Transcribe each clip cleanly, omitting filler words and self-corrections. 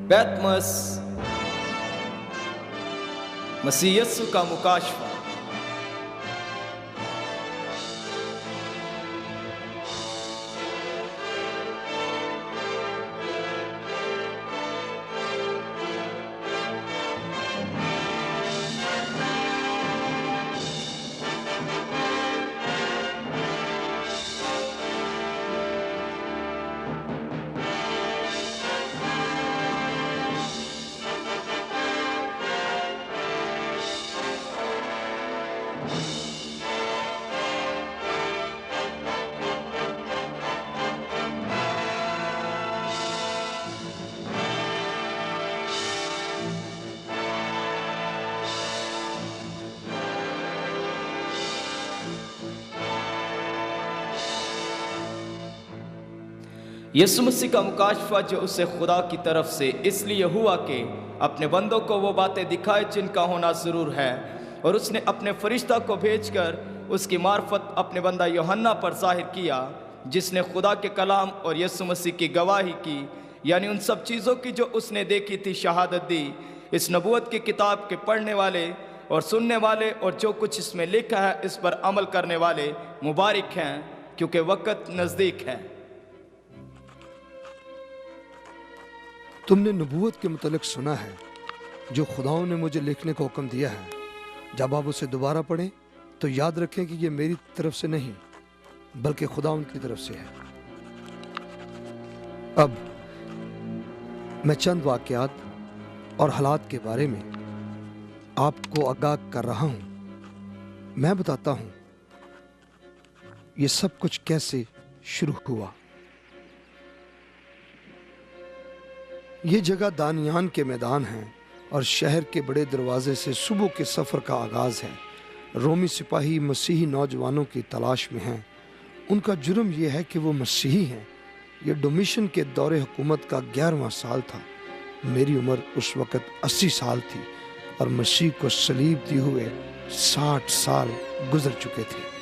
बैतमस मसीह यस्सु का मुकाशफा। यीशु मसीह का मुकाशफा जो उसे खुदा की तरफ से इसलिए हुआ कि अपने बंदों को वो बातें दिखाए जिनका होना ज़रूर है, और उसने अपने फरिश्ता को भेजकर उसकी मार्फत अपने बंदा यूहन्ना पर जाहिर किया, जिसने खुदा के कलाम और यीशु मसीह की गवाही की, यानी उन सब चीज़ों की जो उसने देखी थी शहादत दी। इस नबूवत की किताब के पढ़ने वाले और सुनने वाले और जो कुछ इसमें लिखा है इस पर अमल करने वाले मुबारक हैं, क्योंकि वक़्त नज़दीक है। तुमने नबूवत के मुतल्लिक सुना है जो खुदाओं ने मुझे लिखने का हुक्म दिया है। जब आप उसे दोबारा पढ़ें तो याद रखें कि ये मेरी तरफ से नहीं बल्कि खुदा उनकी तरफ से है। अब मैं चंद वाक़यात और हालात के बारे में आपको आगाह कर रहा हूं। मैं बताता हूं ये सब कुछ कैसे शुरू हुआ। ये जगह दानियान के मैदान है और शहर के बड़े दरवाजे से सुबह के सफ़र का आगाज़ है। रोमी सिपाही मसीही नौजवानों की तलाश में हैं। उनका जुर्म यह है कि वो मसीही हैं। ये डोमिशन के दौरे हुकूमत का 11वां साल था। मेरी उम्र उस वक़्त 80 साल थी और मसीह को सलीब दिए हुए 60 साल गुजर चुके थे।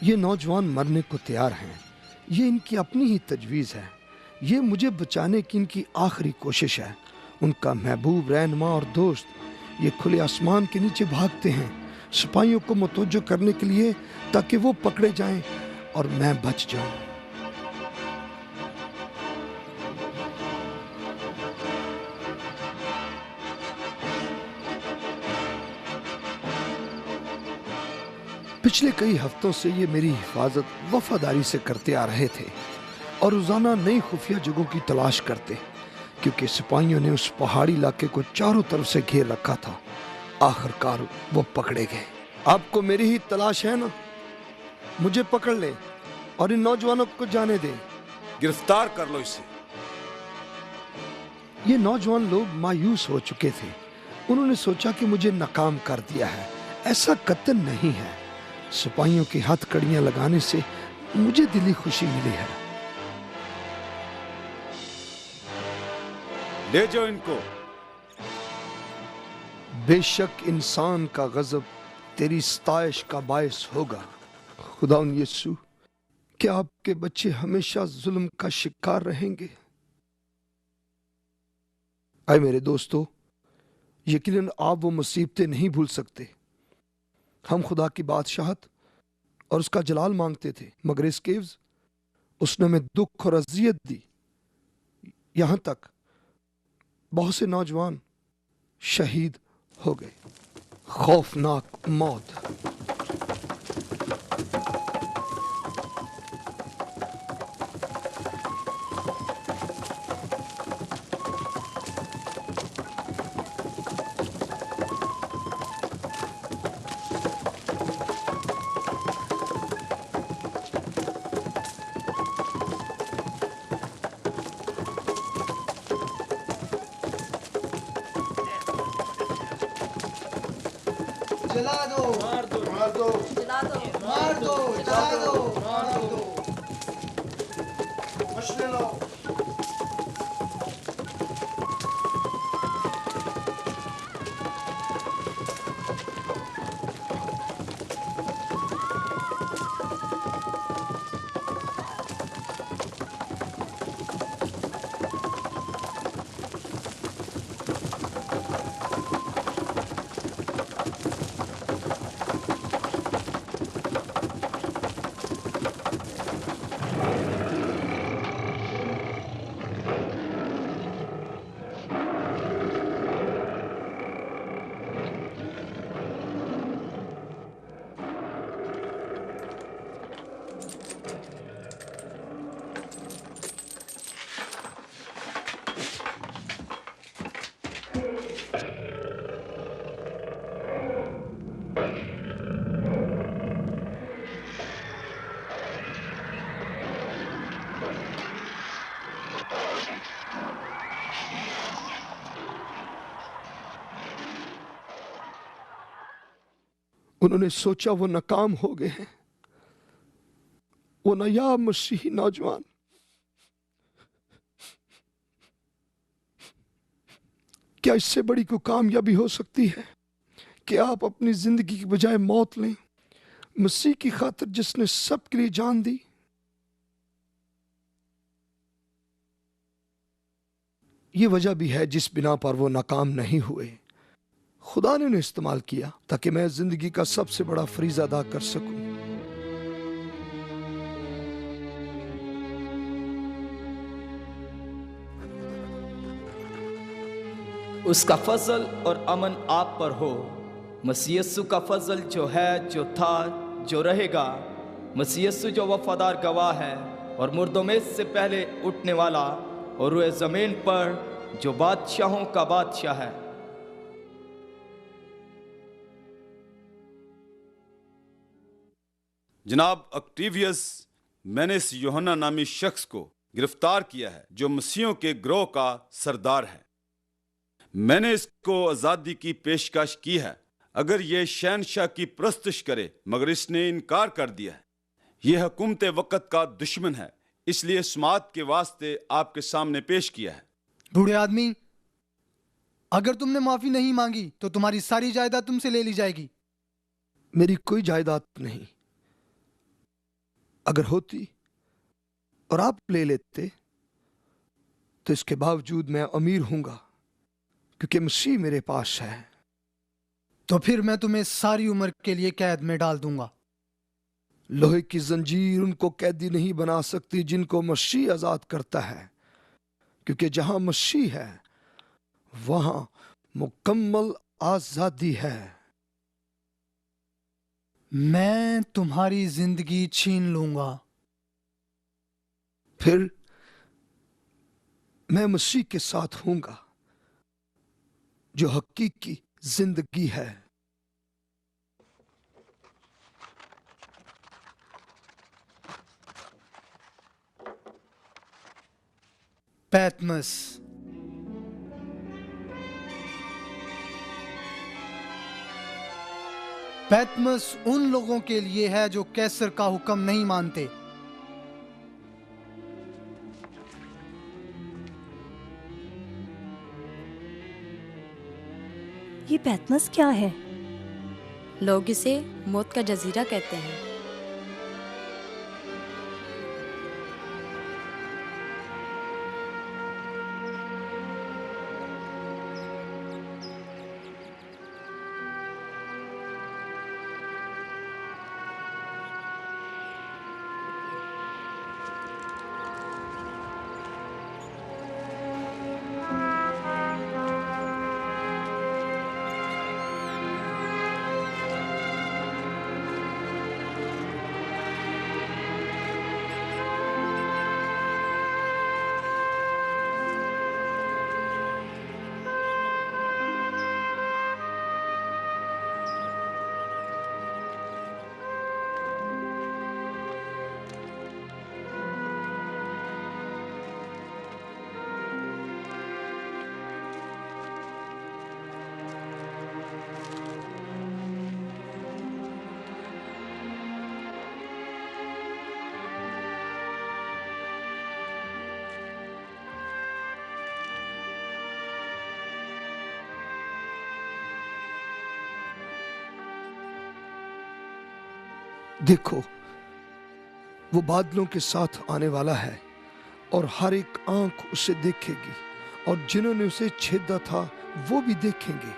ये नौजवान मरने को तैयार हैं। ये इनकी अपनी ही तजवीज़ है। ये मुझे बचाने की इनकी आखिरी कोशिश है। उनका महबूब रहनुमा और दोस्त ये खुले आसमान के नीचे भागते हैं सिपाहियों को मुतवज्जो करने के लिए, ताकि वो पकड़े जाएं और मैं बच जाऊं। पिछले कई हफ्तों से ये मेरी हिफाजत वफादारी से करते आ रहे थे और रोजाना नई खुफिया जगहों की तलाश करते, क्योंकि सिपाहियों ने उस पहाड़ी इलाके को चारों तरफ से घेर रखा था। आखिरकार वो पकड़े गए। आपको मेरी ही तलाश है ना? मुझे पकड़ लें और इन नौजवानों को जाने दें। गिरफ्तार कर लो इसे। ये नौजवान लोग मायूस हो चुके थे। उन्होंने सोचा कि मुझे नाकाम कर दिया है। ऐसा कतई नहीं है। सिपाहियों की हथकड़ियां लगाने से मुझे दिली खुशी मिली है। ले जाओ इनको। बेशक इंसान का गजब तेरी सताइश का बायस होगा। खुदावन यीशु, क्या आपके बच्चे हमेशा जुल्म का शिकार रहेंगे? आए मेरे दोस्तों, यकीनन आप वो मुसीबतें नहीं भूल सकते। हम खुदा की बादशाहत और उसका जलाल मांगते थे, मगर इस केव्स उसने हमें दुख और अजियत दी। यहां तक बहुत से नौजवान शहीद हो गए। खौफनाक मौत। जला दो, मार दो, मार दो, जला दो, मार दो, जला दो, मार दो। मछली लो। उन्होंने सोचा वो नाकाम हो गए हैं। वो नायाब मसीही नौजवान क्या इससे बड़ी कोई कामयाबी हो सकती है कि आप अपनी जिंदगी की बजाय मौत लें, मसीह की खातिर जिसने सबके लिए जान दी। ये वजह भी है जिस बिना पर वो नाकाम नहीं हुए। खुदा ने उन्हें इस्तेमाल किया ताकि मैं जिंदगी का सबसे बड़ा फरीज अदा कर सकूं। उसका फजल और अमन आप पर हो। मसीह यीशु का फजल जो है, जो था, जो रहेगा। मसीह यीशु जो वफादार गवाह है और मुर्दों में से पहले उठने वाला और रूए ज़मीन पर जो बादशाहों का बादशाह है। जनाब अक्टिवियस, मैंने इस यूहन्ना नामी शख्स को गिरफ्तार किया है जो मसीहों के ग्रोह का सरदार है। मैंने इसको आज़ादी की पेशकश की है अगर यह शहनशाह की प्रस्तुश करे, मगर इसने इनकार कर दिया है। यह हुकूमत वक़्त का दुश्मन है, इसलिए समात के वास्ते आपके सामने पेश किया है। बूढ़े आदमी, अगर तुमने माफी नहीं मांगी तो तुम्हारी सारी जायदाद तुमसे ले ली जाएगी। मेरी कोई जायदाद नहीं। अगर होती और आप ले लेते तो इसके बावजूद मैं अमीर हूंगा, क्योंकि मसीह मेरे पास है। तो फिर मैं तुम्हें सारी उम्र के लिए कैद में डाल दूंगा। लोहे की जंजीर उनको कैदी नहीं बना सकती जिनको मसीह आजाद करता है, क्योंकि जहां मसीह है वहां मुकम्मल आजादी है। मैं तुम्हारी जिंदगी छीन लूंगा। फिर मैं मसीह के साथ हूंगा जो हकीकी जिंदगी है। पैतमस, पैतमस उन लोगों के लिए है जो कैसर का हुक्म नहीं मानते। ये पैतमस क्या है? लोग इसे मौत का जजीरा कहते हैं। देखो, वो बादलों के साथ आने वाला है और हर एक आंख उसे देखेगी, और जिन्होंने उसे छेदा था वो भी देखेंगे,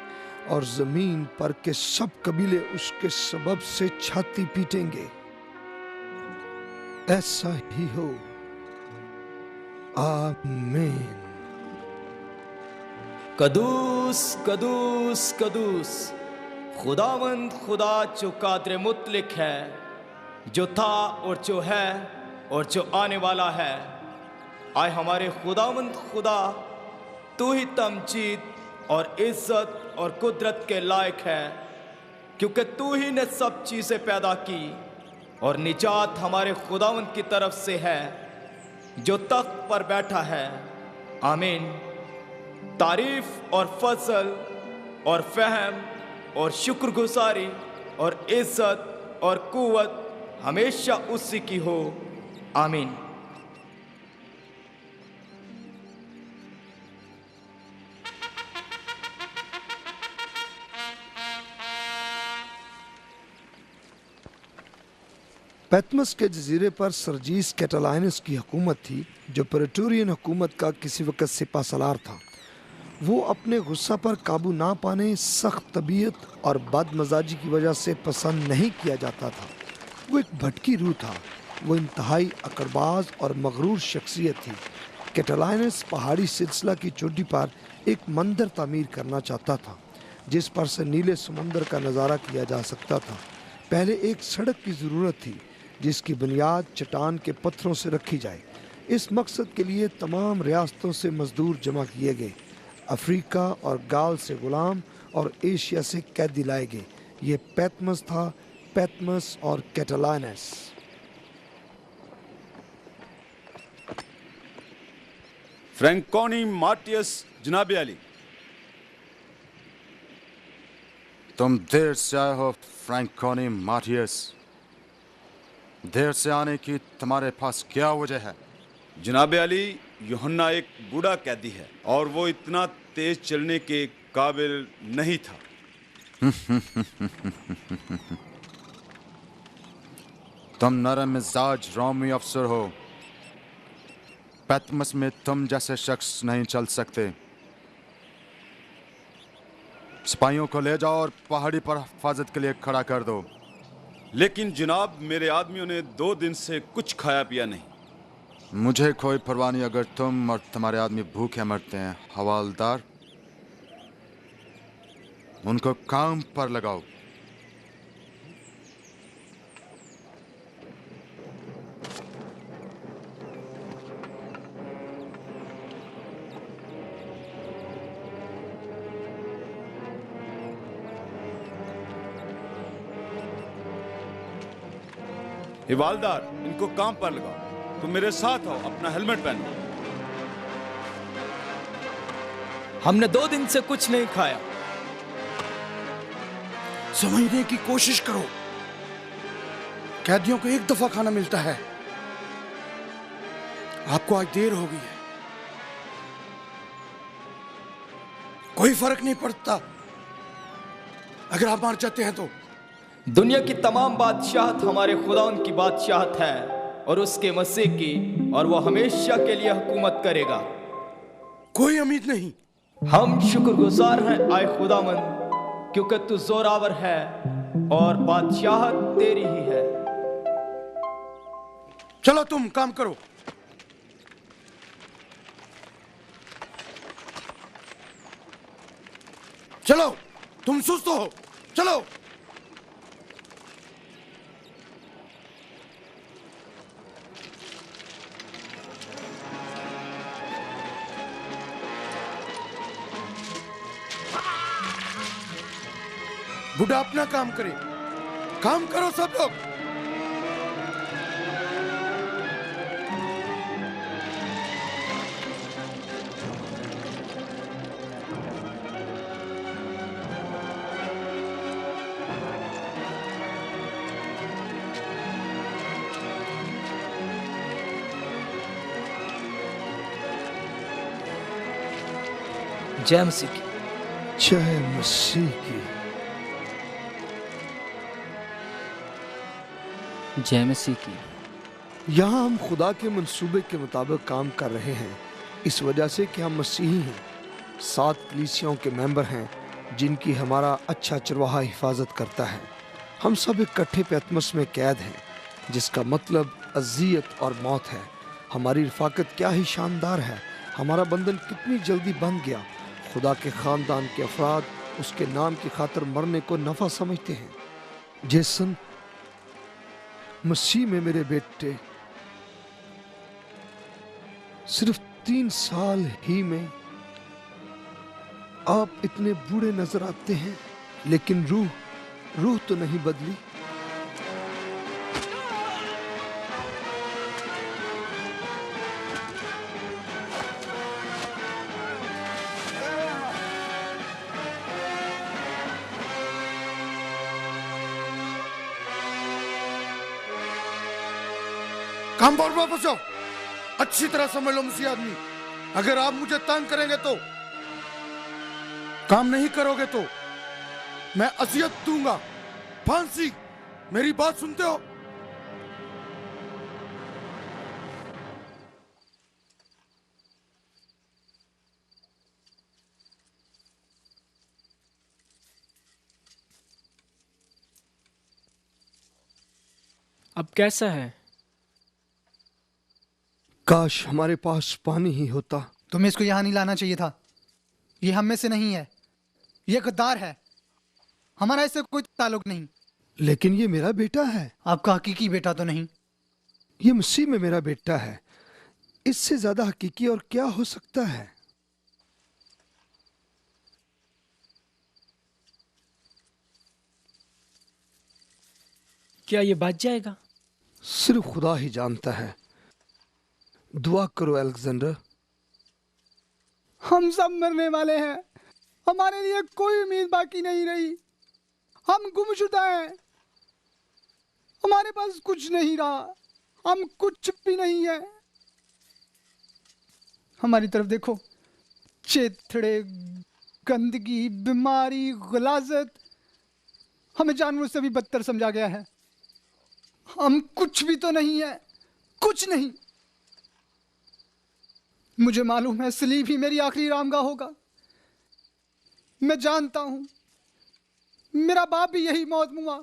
और जमीन पर के सब कबीले उसके सबब से छाती पीटेंगे। ऐसा ही हो। आमीन। कदूस कदूस कदूस खुदावंद खुदा जो कादर मुतलिक है, जो था और जो है और जो आने वाला है। आए हमारे खुदावंद खुदा, तू ही तमजीद और इज्जत और कुदरत के लायक है, क्योंकि तू ही ने सब चीज़ें पैदा की और निजात हमारे खुदावंद की तरफ से है जो तख्त पर बैठा है। आमीन। तारीफ और फजल और फहम और शुक्रगुजारी और इज्जत और कुव्वत हमेशा उसी की हो। आमीन। पैतमस के जजीरे पर सरजीस कैटालाइनस की हुकूमत थी, जो प्रेटोरियन हुकूमत का किसी वक्त सिपा सलार था। वो अपने गुस्सा पर काबू ना पाने, सख्त तबीयत और बदमजाजी की वजह से पसंद नहीं किया जाता था। वो एक भटकी रूह था। वो इंतहाई अकड़बाज और मगरूर शख्सियत थी। कैटालाइनस पहाड़ी सिलसिला की चोटी पर एक मंदिर तामीर करना चाहता था, जिस पर से नीले समंदर का नज़ारा किया जा सकता था। पहले एक सड़क की ज़रूरत थी, जिसकी बुनियाद चट्टान के पत्थरों से रखी जाए। इस मकसद के लिए तमाम रियासतों से मजदूर जमा किए गए। अफ्रीका और गाल से गुलाम और एशिया से कैदी लाए गए। ये पैतमस था, पैतमस और कैटालाइनस। फ्रैंकोनी मार्टियस जनाब अली। तुम देर से आए हो फ्रैंकोनी मार्टियस। देर से आने की तुम्हारे पास क्या वजह है? जनाब अली, यूहन्ना एक बूढ़ा कैदी है और वो इतना तेज चलने के काबिल नहीं था। तुम नरम मिजाज रोमी अफसर हो। पैतमस में तुम जैसे शख्स नहीं चल सकते। सिपाहियों को ले जाओ और पहाड़ी पर हिफाजत के लिए खड़ा कर दो। लेकिन जनाब, मेरे आदमियों ने 2 दिन से कुछ खाया पिया नहीं। मुझे कोई परवाह नहीं अगर तुम और तुम्हारे आदमी भूखे मरते हैं। हवालदार, उनको काम पर लगाओ। हिवालदार, इनको काम पर लगाओ। तुम मेरे साथ आओ, अपना हेलमेट पहनो। हमने 2 दिन से कुछ नहीं खाया। समझने की कोशिश करो। कैदियों को एक दफा खाना मिलता है। आपको आज देर हो गई है। कोई फर्क नहीं पड़ता अगर आप मार जाते हैं तो। दुनिया की तमाम बादशाहत हमारे खुदाउन की बादशाहत है और उसके मसीह की, और वो हमेशा के लिए हुकूमत करेगा। कोई उम्मीद नहीं। हम शुक्रगुजार हैं आए खुदामंद, क्योंकि तू जोरावर है और बादशाहत तेरी ही है। चलो तुम काम करो। चलो, तुम सुस्त हो। चलो। बुढ़ा अपना काम करे। काम करो सब लोग। जय मसीह की। जय मसीह की। जय मसीह की। यहाँ हम खुदा के मंसूबे के मुताबिक काम कर रहे हैं, इस वजह से कि हम मसीही हैं। 7 कलीसियाओं के मेंबर हैं, जिनकी हमारा अच्छा चरवाहा हिफाजत करता है। हम सब इकट्ठे पैतमस में कैद हैं, जिसका मतलब अज़ियत और मौत है। हमारी रफाकत क्या ही शानदार है। हमारा बंधन कितनी जल्दी बंध गया। खुदा के ख़ानदान के अफराद उसके नाम की खातिर मरने को नफ़ा समझते हैं। जेसन, मसीह में मेरे बेटे, सिर्फ 3 साल ही में आप इतने बूढ़े नजर आते हैं, लेकिन रूह तो नहीं बदली। काम पर वापस जाओ। अच्छी तरह समझ लो मसीह आदमी, अगर आप मुझे तंग करेंगे तो, काम नहीं करोगे तो मैं असियत दूंगा, फांसी। मेरी बात सुनते हो? अब कैसा है? काश हमारे पास पानी ही होता। तुम्हें इसको यहाँ नहीं लाना चाहिए था। ये हम में से नहीं है, ये गद्दार है। हमारा इससे कोई ताल्लुक नहीं। लेकिन ये मेरा बेटा है। आपका हकीकी बेटा तो नहीं। ये मसीह में मेरा बेटा है। इससे ज्यादा हकीकी और क्या हो सकता है? क्या ये बच जाएगा? सिर्फ खुदा ही जानता है। दुआ करो अलेक्जेंडर। हम सब मरने वाले हैं। हमारे लिए कोई उम्मीद बाकी नहीं रही। हम गुमशुदा हैं। हमारे पास कुछ नहीं रहा। हम कुछ भी नहीं है। हमारी तरफ देखो, चेथड़े, गंदगी, बीमारी, गुलाजत, हमें जानवरों से भी बदतर समझा गया है। हम कुछ भी तो नहीं है, कुछ नहीं। मुझे मालूम है सलीब ही मेरी आखिरी रामगाह होगा। मैं जानता हूं मेरा बाप भी यही मौत मुआ,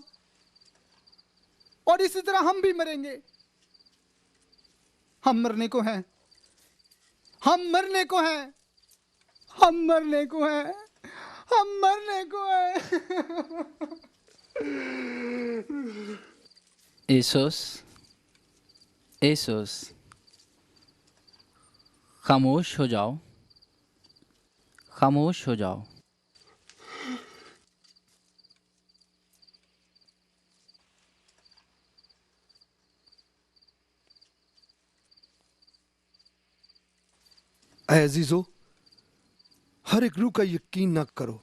और इसी तरह हम भी मरेंगे। हम मरने को हैं, हम मरने को हैं, हम मरने को हैं, हम मरने को हैं। एसोस, एसोस, खामोश हो जाओ, खामोश हो जाओ। ऐ अजीजो, हर एक रूह का यकीन न करो।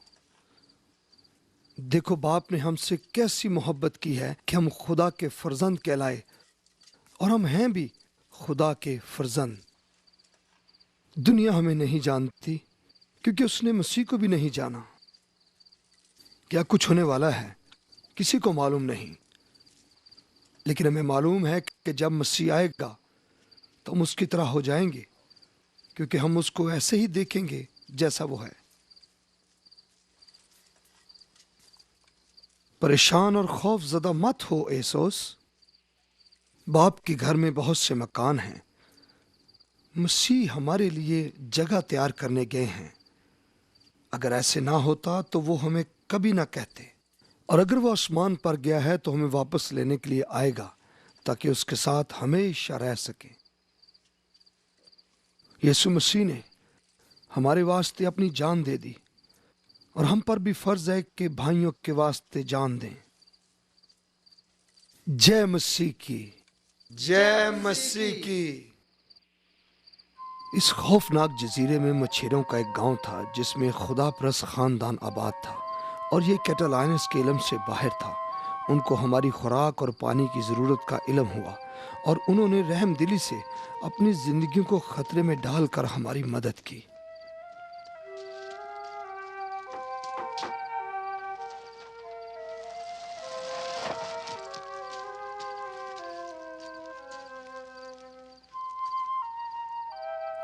देखो बाप ने हमसे कैसी मोहब्बत की है कि हम खुदा के फर्जंद कहलाए, और हम हैं भी खुदा के फर्जंद। दुनिया हमें नहीं जानती क्योंकि उसने मसीह को भी नहीं जाना। क्या कुछ होने वाला है किसी को मालूम नहीं, लेकिन हमें मालूम है कि जब मसीह आएगा तो हम उसकी तरह हो जाएंगे, क्योंकि हम उसको ऐसे ही देखेंगे जैसा वो है। परेशान और खौफ ज़दा मत हो एसोस। बाप के घर में बहुत से मकान हैं। मसीह हमारे लिए जगह तैयार करने गए हैं। अगर ऐसे ना होता तो वो हमें कभी ना कहते, और अगर वो आसमान पर गया है तो हमें वापस लेने के लिए आएगा ताकि उसके साथ हमेशा रह सके। यीशु मसीह ने हमारे वास्ते अपनी जान दे दी, और हम पर भी फर्ज है कि भाइयों के वास्ते जान दें। जय मसीह की, जय मसीह की। इस खौफनाक जजीरे में मछेरों का एक गांव था जिसमें खुदा परस्त खानदान आबाद था, और ये कैटालाइनस के इल्म से बाहर था। उनको हमारी खुराक और पानी की ज़रूरत का इल्म हुआ, और उन्होंने रहम दिली से अपनी जिंदगी को खतरे में डालकर हमारी मदद की।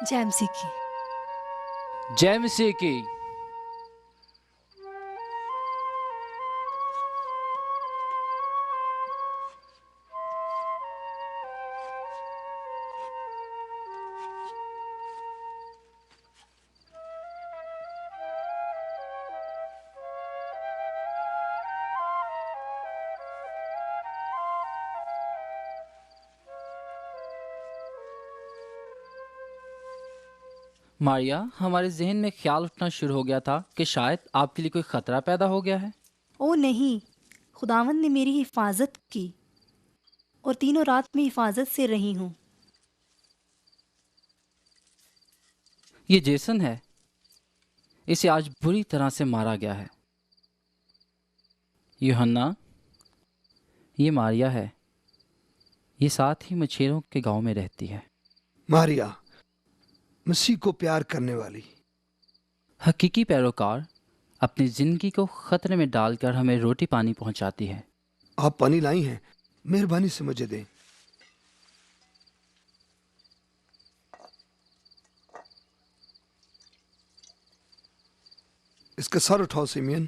जय मसीह की। जय मसीह की। मारिया, हमारे जहन में ख्याल उठना शुरू हो गया था कि शायद आपके लिए कोई खतरा पैदा हो गया है। ओ नहीं, खुदावंद ने मेरी हिफाजत की और तीनों रात में हिफाजत से रही हूँ। ये जेसन है। इसे आज बुरी तरह से मारा गया है। यूहन्ना, ये मारिया है। ये साथ ही मछेरों के गांव में रहती है। मारिया, मसीह को प्यार करने वाली। हकीकी पैरोकार अपनी जिंदगी को खतरे में डालकर हमें रोटी पानी पहुंचाती है। आप पानी लाई हैं, मेहरबानी से मुझे दें। इसका सर उठाओ सिमियन।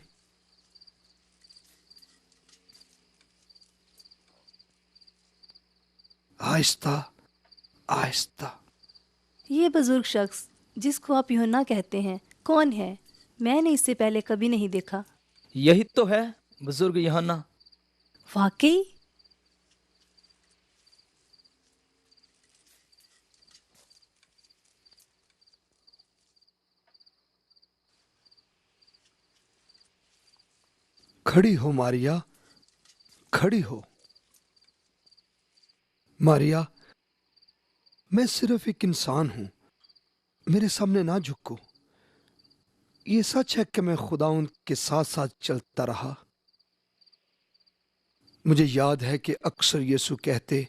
आहिस्ता आहिस्ता। ये बुजुर्ग शख्स जिसको आप यूहन्ना कहते हैं कौन है? मैंने इससे पहले कभी नहीं देखा। यही तो है बुजुर्ग यूहन्ना। वाकई? खड़ी हो मारिया, खड़ी हो। मारिया, मैं सिर्फ एक इंसान हूं, मेरे सामने ना झुको। ये सच है कि मैं खुदाउन के साथ साथ चलता रहा। मुझे याद है कि अक्सर यीशु कहते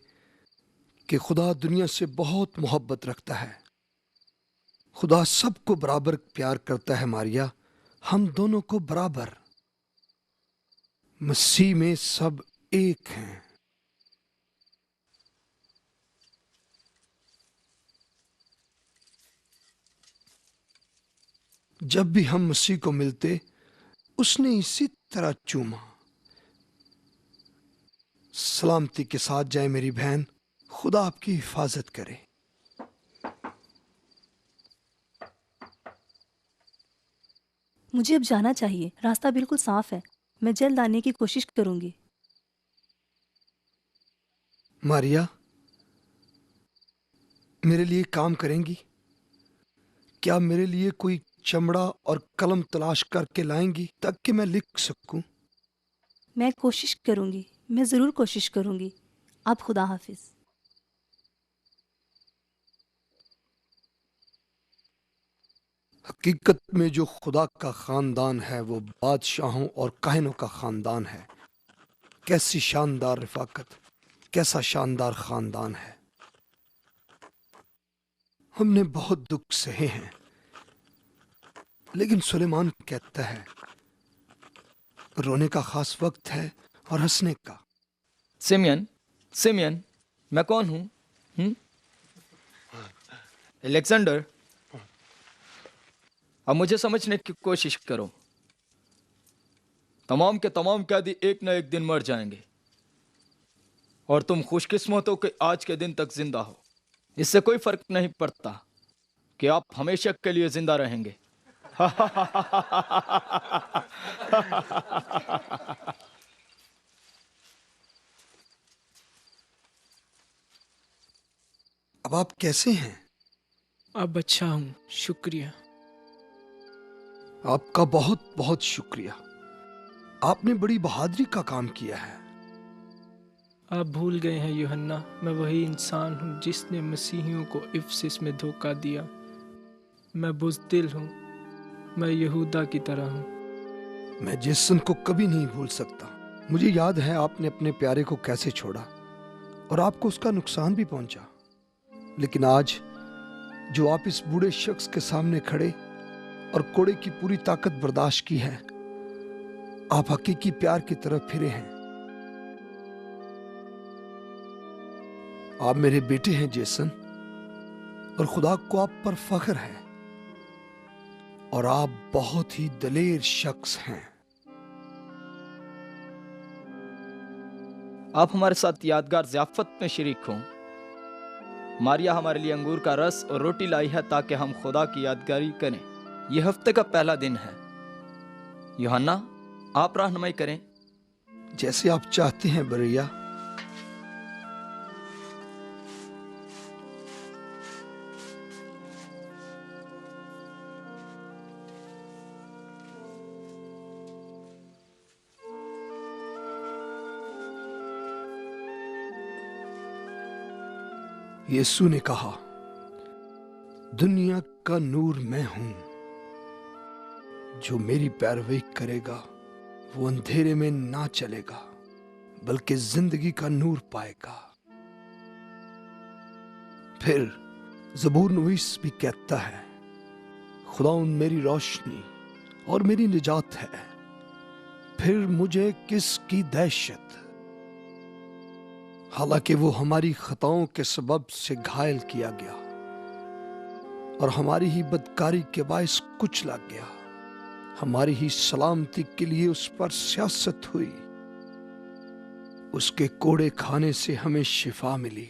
कि खुदा दुनिया से बहुत मोहब्बत रखता है। खुदा सबको बराबर प्यार करता है मारिया, हम दोनों को बराबर। मसीह में सब एक हैं। जब भी हम मसीह को मिलते, उसने इसी तरह चूमा। सलामती के साथ जाए मेरी बहन, खुदा आपकी हिफाजत करे। मुझे अब जाना चाहिए, रास्ता बिल्कुल साफ है। मैं जल्द आने की कोशिश करूंगी। मारिया, मेरे लिए काम करेंगी? क्या मेरे लिए कोई चमड़ा और कलम तलाश करके लाएंगी ताकि मैं लिख सकूं? मैं कोशिश करूंगी, मैं ज़रूर कोशिश करूंगी। अब खुदा हाफिज। हकीकत में जो खुदा का खानदान है वो बादशाहों और काहिनों का खानदान है। कैसी शानदार रिफाकत, कैसा शानदार खानदान है। हमने बहुत दुख सहे हैं, लेकिन सुलेमान कहता है रोने का खास वक्त है और हंसने का। सिमियन, सिमियन, मैं कौन हूं? अलेक्जेंडर, अब मुझे समझने की कोशिश करो। तमाम के तमाम कैदी एक न एक दिन मर जाएंगे और तुम खुशकिस्मत हो कि आज के दिन तक जिंदा हो। इससे कोई फर्क नहीं पड़ता कि आप हमेशा के लिए जिंदा रहेंगे। अब आप कैसे हैं? अब अच्छा हूँ, शुक्रिया। आपका बहुत बहुत शुक्रिया। आपने बड़ी बहादुरी का काम किया है। आप भूल गए हैं यूहन्ना, मैं वही इंसान हूँ जिसने मसीहियों को इफिसस में धोखा दिया। मैं बुज़दिल हूँ, मैं यहूदा की तरह हूँ। मैं जेसन को कभी नहीं भूल सकता। मुझे याद है आपने अपने प्यारे को कैसे छोड़ा और आपको उसका नुकसान भी पहुंचा। लेकिन आज जो आप इस बूढ़े शख्स के सामने खड़े और कोड़े की पूरी ताकत बर्दाश्त की है, आप हकीकी प्यार की तरफ फिरे हैं। आप मेरे बेटे हैं जेसन, और खुदा को आप पर फख्र है, और आप बहुत ही दलेर शख्स हैं। आप हमारे साथ यादगार ज़ियाफ़त में शरीक हों। मारिया हमारे लिए अंगूर का रस और रोटी लाई है ताकि हम खुदा की यादगारी करें। यह हफ्ते का पहला दिन है। यूहन्ना, आप रहनुमाई करें। जैसे आप चाहते हैं बरैया। यीशु ने कहा, दुनिया का नूर मैं हूं। जो मेरी पैरवी करेगा वो अंधेरे में ना चलेगा, बल्कि जिंदगी का नूर पाएगा। फिर ज़बूर नवीस भी कहता है, खुदावंद मेरी रोशनी और मेरी निजात है, फिर मुझे किसकी दहशत। हालांकि वो हमारी खताओं के सबब से घायल किया गया और हमारी ही बदकारी के बायस कुचला गया, हमारी ही सलामती के लिए उस पर सियासत हुई, उसके कोड़े खाने से हमें शिफा मिली।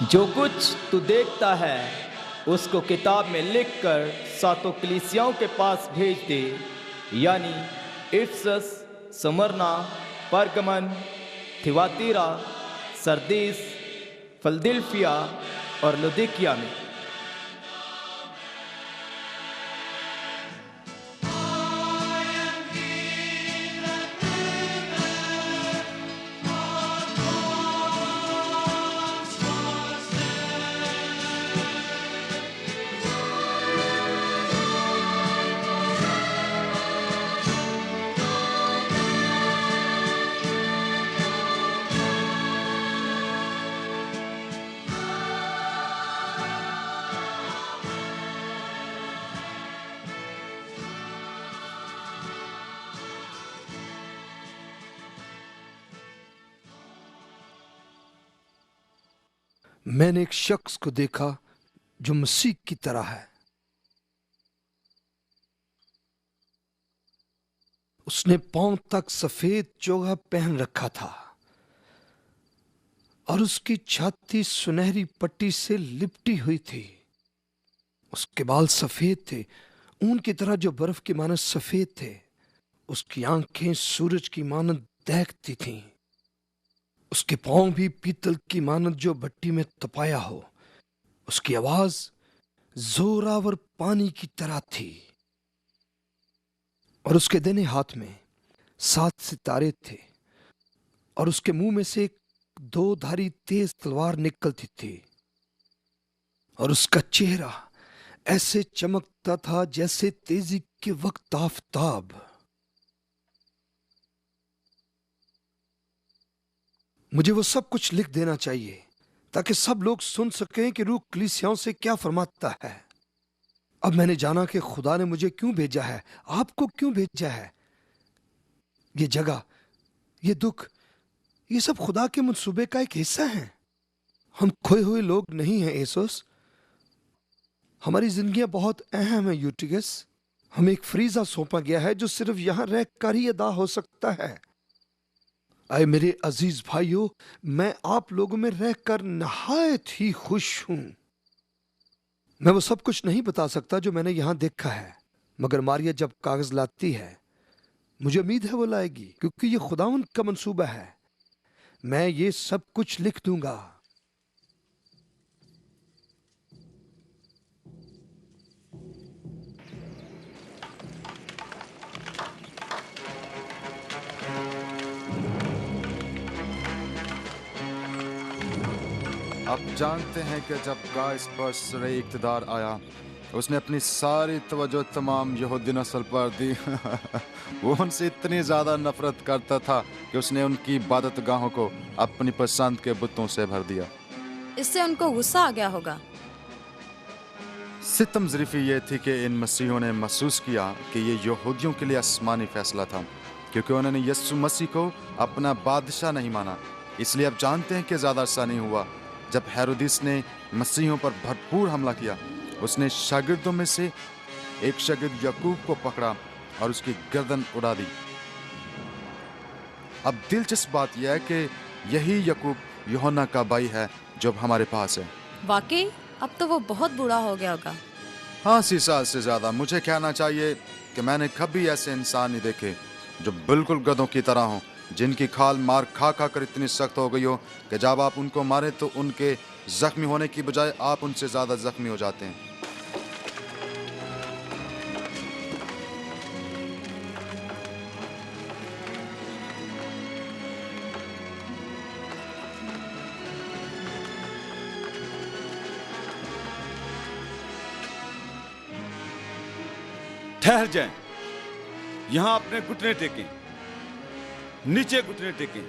जो कुछ तू देखता है उसको किताब में लिखकर सातों कलीसियाओं के पास भेज दे, यानी इफसस, स्मुरना, परगमन, थिवातीरा, सरदीस, फिलदिल्फिया और लुदिकिया में। मैंने एक शख्स को देखा जो मसीह की तरह है। उसने पांव तक सफेद चोगा पहन रखा था और उसकी छाती सुनहरी पट्टी से लिपटी हुई थी। उसके बाल सफेद थे, ऊन की तरह जो बर्फ की मानद सफेद थे। उसकी आंखें सूरज की मानद दहकती थीं। उसके पांव भी पीतल की मानद जो भट्टी में तपाया हो। उसकी आवाज जोरावर पानी की तरह थी और उसके दाहिने हाथ में 7 सितारे थे और उसके मुंह में से एक 2 धारी तेज तलवार निकलती थी और उसका चेहरा ऐसे चमकता था जैसे तेजी के वक्त आफताब। मुझे वो सब कुछ लिख देना चाहिए ताकि सब लोग सुन सकें कि रूह कलीसियाओं से क्या फरमाता है। अब मैंने जाना कि खुदा ने मुझे क्यों भेजा है, आपको क्यों भेजा है। ये जगह, ये दुख, ये सब खुदा के मंसूबे का एक हिस्सा है। हम खोए हुए लोग नहीं हैं एसोस। हमारी जिंदगियां बहुत अहम है यूटिगस। हमें एक फरीजा सौंपा गया है जो सिर्फ यहां रहकर ही अदा हो सकता है। आए मेरे अजीज भाइयों, मैं आप लोगों में रहकर नहायत ही खुश हूं। मैं वो सब कुछ नहीं बता सकता जो मैंने यहां देखा है, मगर मारिया जब कागज लाती है मुझे उम्मीद है वो लाएगी, क्योंकि ये खुदावंद का मंसूबा है। मैं ये सब कुछ लिख दूंगा। आप जानते हैं कि जब गाइस पर सरे इक़्तिदार आया, उसने अपनी सारी तवज्जो तमाम यहूदी नस्ल पर दी। वो उनसे इतनी ज़्यादा नफरत करता था कि उसने उनकी इबादतगाहों को अपनी पसंद के बुतों से भर दिया। इससे उनको गुस्सा आ गया होगा। सितम ज़रीफ़ी ये थी कि इन मसीहों ने महसूस किया कि ये यहूदियों के लिए आसमानी फैसला था, क्योंकि उन्होंने यीशु मसीह को अपना बादशाह नहीं माना। इसलिए आप जानते हैं कि ज़्यादा अरसा नहीं हुआ जब हेरोदिस ने मसीहों पर भरपूर हमला किया। उसने शागिर्दों में से एक शागिर्द याकूब को पकड़ा और उसकी गर्दन उड़ा दी। अब दिलचस्प बात यह है कि यही याकूब यूहन्ना का भाई है जो हमारे पास है। वाकई अब तो वो बहुत बूढ़ा हो गया होगा। हाँ, 80 साल से ज्यादा। मुझे कहना चाहिए कि मैंने कभी ऐसे इंसान नहीं देखे जो बिल्कुल गधों की तरह हों, जिनकी खाल मार खा खा कर इतनी सख्त हो गई हो कि जब आप उनको मारे तो उनके जख्मी होने की बजाय आप उनसे ज्यादा जख्मी हो जाते हैं। ठहर जाएं। यहां अपने घुटने टेकें, नीचे घुटने टेकें,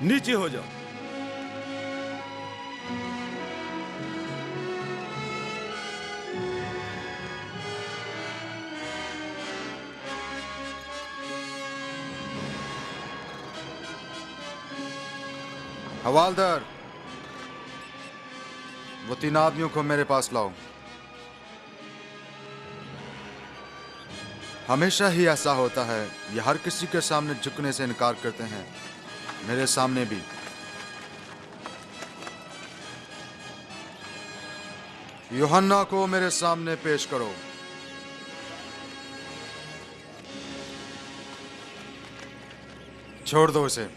नीचे हो जाओ। हवालदार, वो 3 आदमियों को मेरे पास लाओ। हमेशा ही ऐसा होता है, ये हर किसी के सामने झुकने से इनकार करते हैं, मेरे सामने भी। यूहन्ना को मेरे सामने पेश करो। छोड़ दो इसे।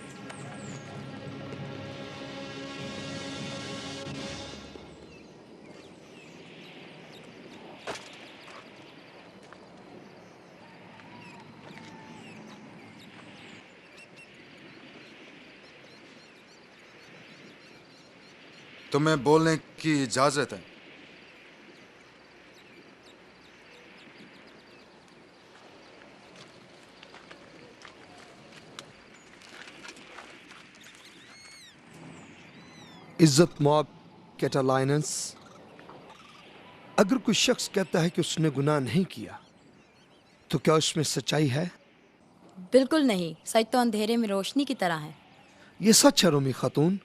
तुम्हें बोलने की इजाजत है। इज्जत मॉब कैटालाइनस, अगर कोई शख्स कहता है कि उसने गुनाह नहीं किया तो क्या उसमें सच्चाई है? बिल्कुल नहीं, सच तो अंधेरे में रोशनी की तरह है। ये सच है रोमी खातून,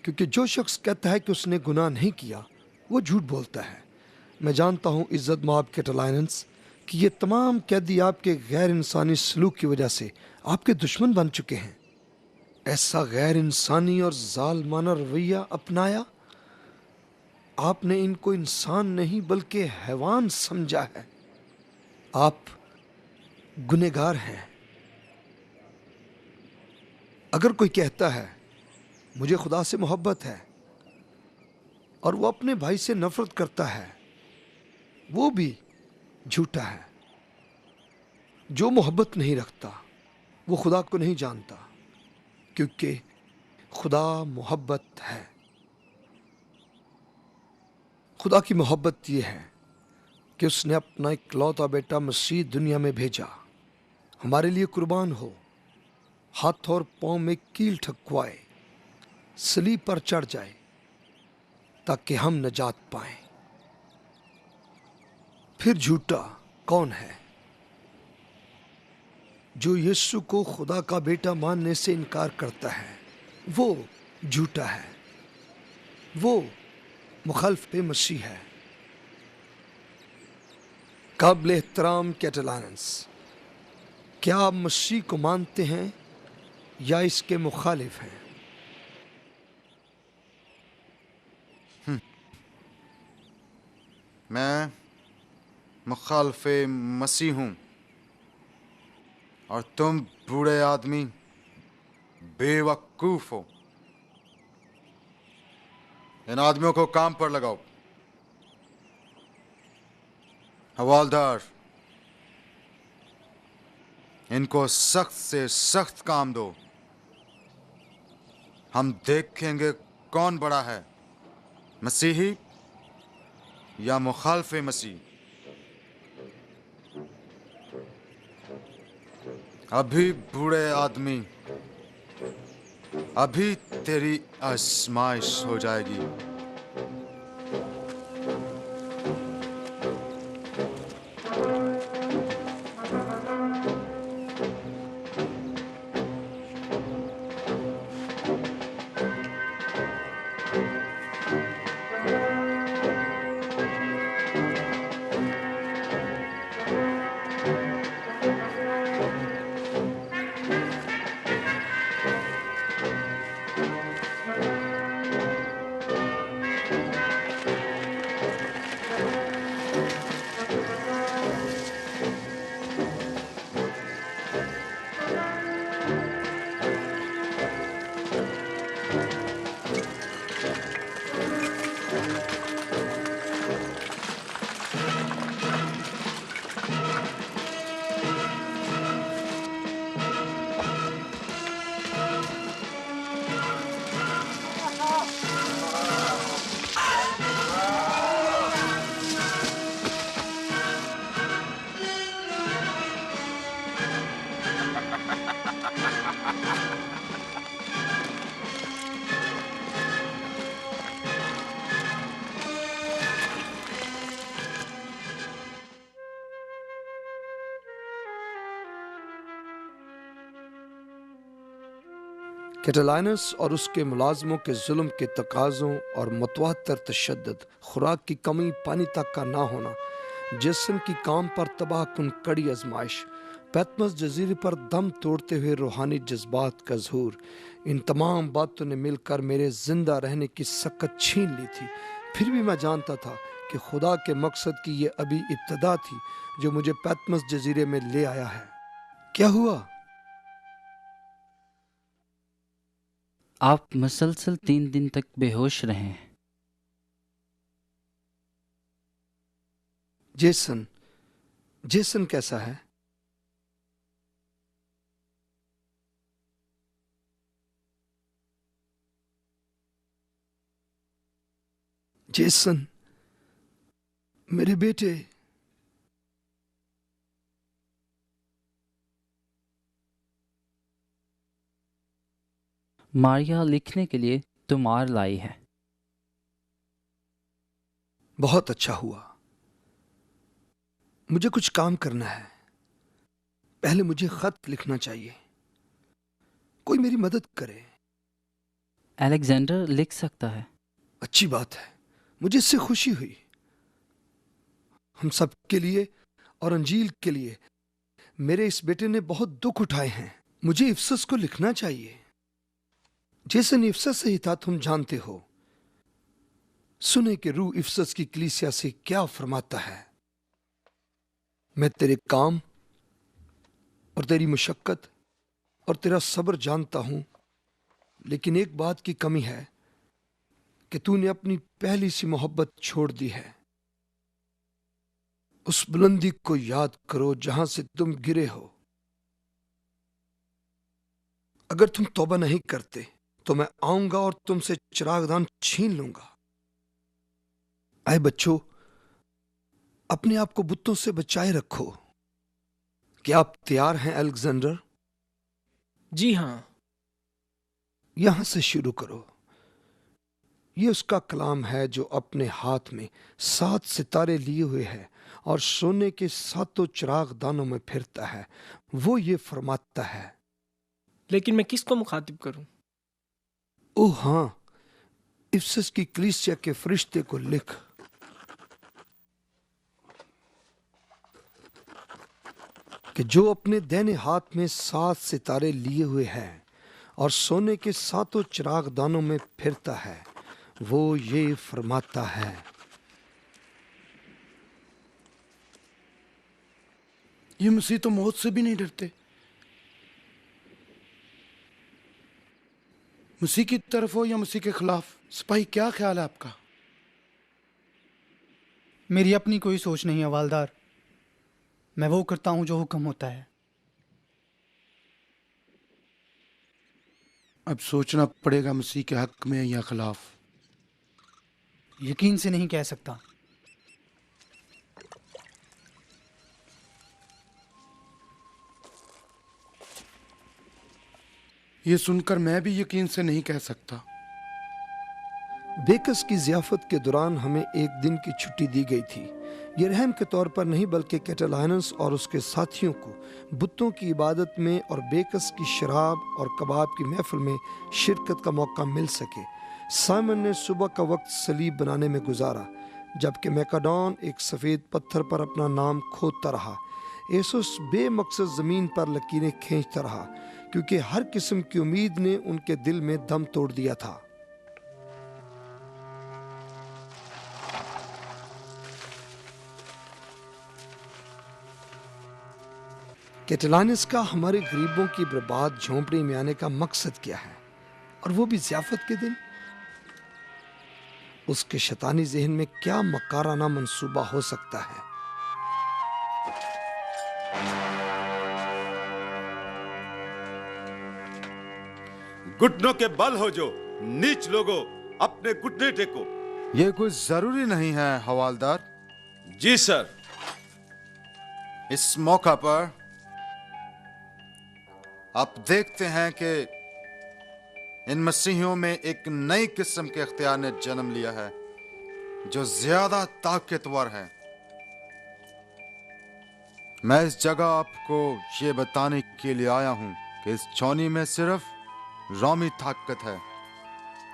क्योंकि जो शख्स कहता है कि उसने गुनाह नहीं किया वो झूठ बोलता है। मैं जानता हूँ इज्जत मॉब कैटालाइनस कि ये तमाम कैदी आपके गैर इंसानी सलूक की वजह से आपके दुश्मन बन चुके हैं। ऐसा गैर इंसानी और जालमाना रवैया अपनाया, आपने इनको इंसान नहीं बल्कि हैवान समझा है। आप गुनहगार हैं। अगर कोई कहता है मुझे खुदा से मोहब्बत है और वो अपने भाई से नफरत करता है, वो भी झूठा है। जो मोहब्बत नहीं रखता वो खुदा को नहीं जानता, क्योंकि खुदा मोहब्बत है। खुदा की मोहब्बत ये है कि उसने अपना इकलौता बेटा मसीह दुनिया में भेजा, हमारे लिए कुर्बान हो, हाथ और पांव में कील ठकवाए, सलीब पर चढ़ जाए ताकि हम नजात पाएं। फिर झूठा कौन है? जो यीशु को खुदा का बेटा मानने से इनकार करता है, वो झूठा है, वो मुखालिफ मसीह है। काबिल एहतराम कैटालाइनस, क्या आप मसीह को मानते हैं या इसके मुखालिफ हैं? मैं मुखालिफ मसीह हूं और तुम बूढ़े आदमी बेवकूफ हो। इन आदमियों को काम पर लगाओ। हवालदार, इनको सख्त से सख्त काम दो। हम देखेंगे कौन बड़ा है, मसीही या मुखालिफ मसीह। अभी बूढ़े आदमी, अभी तेरी आजमाइश हो जाएगी। कैटालाइनस और उसके मुलाजमों के जुल्म के तकाज़ों और मतवातर तशद्दुद, खुराक की कमी, पानी तक का ना होना, जेसन की काम पर तबाह कुन कड़ी आजमाइश, पैतमस जजीरे पर दम तोड़ते हुए रूहानी जज्बात का ज़हूर, इन तमाम बातों ने मिलकर मेरे जिंदा रहने की सकत छीन ली थी। फिर भी मैं जानता था कि खुदा के मकसद की ये अभी इब्तदा थी जो मुझे पैतमस जजीरे में ले आया है। क्या हुआ? आप मुसलसल 3 दिन तक बेहोश रहे हैं। जेसन कैसा है? जेसन, मेरे बेटे। मारिया लिखने के लिए तुमार लाई है। बहुत अच्छा हुआ। मुझे कुछ काम करना है। पहले मुझे खत लिखना चाहिए। कोई मेरी मदद करे। अलेक्जेंडर लिख सकता है। अच्छी बात है, मुझे इससे खुशी हुई। हम सब के लिए और अंजील के लिए मेरे इस बेटे ने बहुत दुख उठाए हैं। मुझे इफसस को लिखना चाहिए। जैसे इफसस से ही था, तुम जानते हो। सुने कि रूह इफसस की कलीसिया से क्या फरमाता है। मैं तेरे काम और तेरी मुशक्कत और तेरा सब्र जानता हूं, लेकिन एक बात की कमी है कि तूने अपनी पहली सी मोहब्बत छोड़ दी है। उस बुलंदी को याद करो जहां से तुम गिरे हो। अगर तुम तौबा नहीं करते तो मैं आऊंगा और तुमसे चिरागदान छीन लूंगा। आए बच्चों, अपने आप को बुतों से बचाए रखो। क्या आप तैयार हैं अलेक्जेंडर? जी हाँ। यहां से शुरू करो। ये उसका कलाम है जो अपने हाथ में 7 सितारे लिए हुए है और सोने के 7 चिराग दानों में फिरता है। वो ये फरमाता है। लेकिन मैं किसको मुखातिब करूं? ओह हाँ, इफसस की कलीसिया के फरिश्ते को लिख। कि जो अपने दाहिने हाथ में 7 सितारे लिए हुए है और सोने के 7 चिराग दानों में फिरता है, वो ये फरमाता है। ये मसीह तो मौत से भी नहीं डरते। मसीह की तरफ हो या मसीह के खिलाफ? सिपाही, क्या ख्याल है आपका? मेरी अपनी कोई सोच नहीं है हवालदार। मैं वो करता हूं जो हुक्म होता है। अब सोचना पड़ेगा मसीह के हक में या खिलाफ। यकीन से नहीं कह सकता। ये सुनकर मैं भी यकीन से नहीं कह सकता। बेकस की जियाफत के दौरान हमें एक दिन की छुट्टी दी गई थी। ये रहम के तौर पर नहीं, बल्कि कैटालाइनस और उसके साथियों को बुतों की इबादत में और बेकस की शराब और कबाब की महफिल में शिरकत का मौका मिल सके। साइमन ने सुबह का वक्त सलीब बनाने में गुजारा, जबकि मैकाडॉन एक सफ़ेद पत्थर पर अपना नाम खोदता रहा। एसुस बेमकसद ज़मीन पर लकीरें खींचता रहा, क्योंकि हर किस्म की उम्मीद ने उनके दिल में दम तोड़ दिया था। कैटालाइनस का हमारे गरीबों की बर्बाद झोंपड़ी में आने का मकसद क्या है, और वो भी ज़ियाफत के दिन? उसके शैतानी ज़हन में क्या मकाराना मंसूबा हो सकता है? घुटनों के बल हो जो नीच लोगों, अपने घुटने टेको। ये कोई जरूरी नहीं है हवालदार। जी सर। इस मौका पर आप देखते हैं कि इन मसीहियों में एक नई किस्म के इख्तियार ने जन्म लिया है जो ज्यादा ताकतवर है। मैं इस जगह आपको ये बताने के लिए आया हूं कि इस छौनी में सिर्फ रोमी ताकत है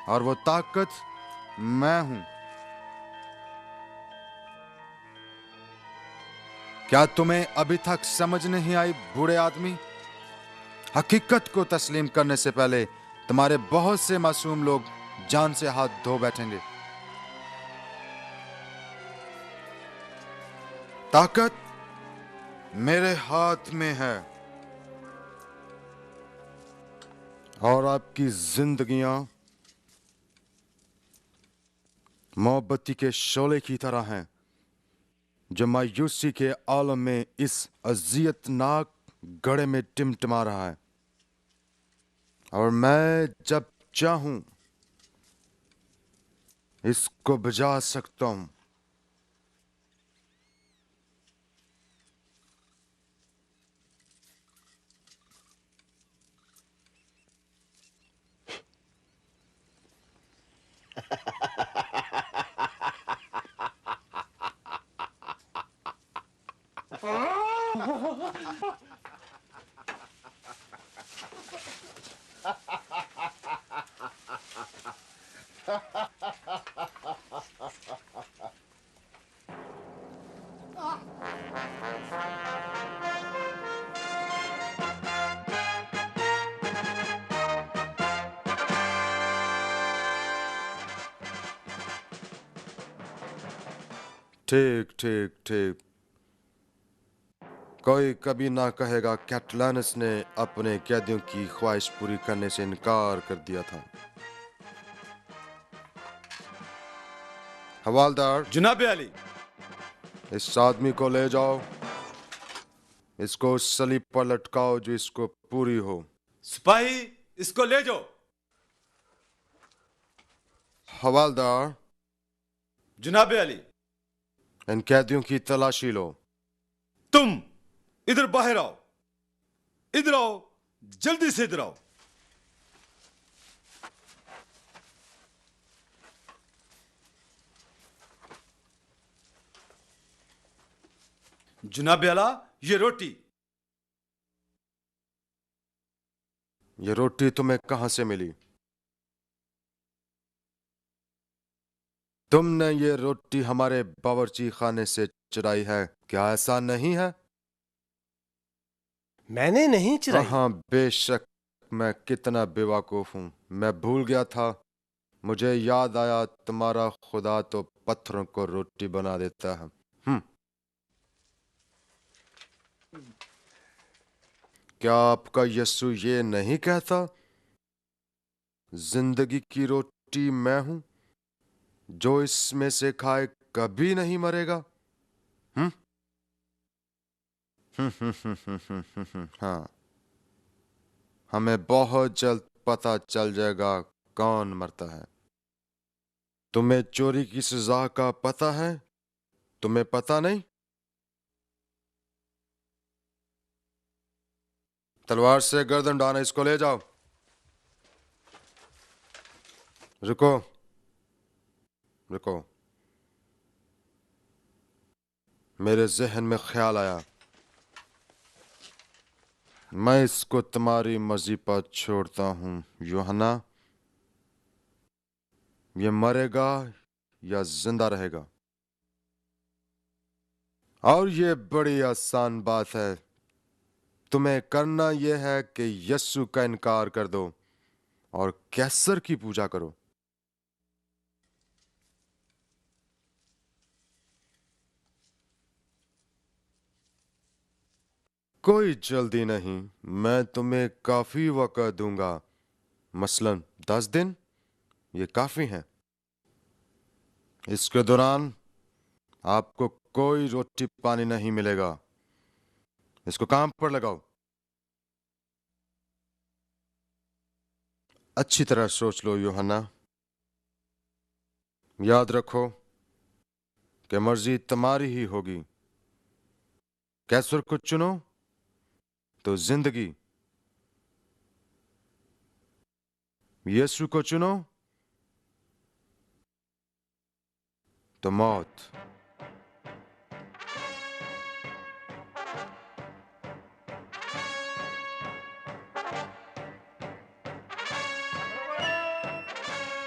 और वो ताकत मैं हूं। क्या तुम्हें अभी तक समझ नहीं आई बूढ़े आदमी? हकीकत को तस्लीम करने से पहले तुम्हारे बहुत से मासूम लोग जान से हाथ धो बैठेंगे। ताकत मेरे हाथ में है और आपकी जिंदगियां मोमबत्ती के शोले की तरह हैं जो मायूसी के आलम में इस अजियतनाक गड़े में टिमटिमा रहा है, और मैं जब चाहूं इसको बुझा सकता हूं। ठीक ठीक ठीक। कोई कभी ना कहेगा कैटलानस ने अपने कैदियों की ख्वाहिश पूरी करने से इनकार कर दिया था। हवालदार। जनाब अली। इस आदमी को ले जाओ, इसको उस सलीब पर लटकाओ जो इसको पूरी हो। सिपाही, इसको ले जाओ। हवालदार। जनाब अली। इन कैदियों की तलाशी लो। तुम इधर बाहर आओ, इधर आओ, जल्दी से इधर आओ। जनाब आला, ये रोटी। ये रोटी तुम्हें कहां से मिली? तुमने ये रोटी हमारे बावर्ची खाने से चुराई है, क्या ऐसा नहीं है? मैंने नहीं चुराई। हाँ, बेशक। मैं कितना बेवकूफ हूं। मैं भूल गया था। मुझे याद आया तुम्हारा खुदा तो पत्थरों को रोटी बना देता है। क्या आपका यीशु ये नहीं कहता, जिंदगी की रोटी मैं हूं, जो इसमें से खाए कभी नहीं मरेगा? हाँ, हमें बहुत जल्द पता चल जाएगा कौन मरता है। तुम्हें चोरी की सजा का पता है? तुम्हें पता नहीं? तलवार से गर्दन डाना, इसको ले जाओ। रुको रुको, मेरे जहन में ख्याल आया। मैं इसको तुम्हारी मर्जी पर छोड़ता हूं यूहन्ना। ये मरेगा या जिंदा रहेगा, और ये बड़ी आसान बात है। तुम्हें करना यह है कि यीशु का इनकार कर दो और कैसर की पूजा करो। कोई जल्दी नहीं, मैं तुम्हें काफी वक्त दूंगा, मसलन 10 दिन। ये काफी है। इसके दौरान आपको कोई रोटी पानी नहीं मिलेगा। इसको काम पर लगाओ। अच्छी तरह सोच लो यूहन्ना। याद रखो कि मर्जी तुम्हारी ही होगी। कैसर को चुनो तो जिंदगी, यीशु को चुनो तो मौत।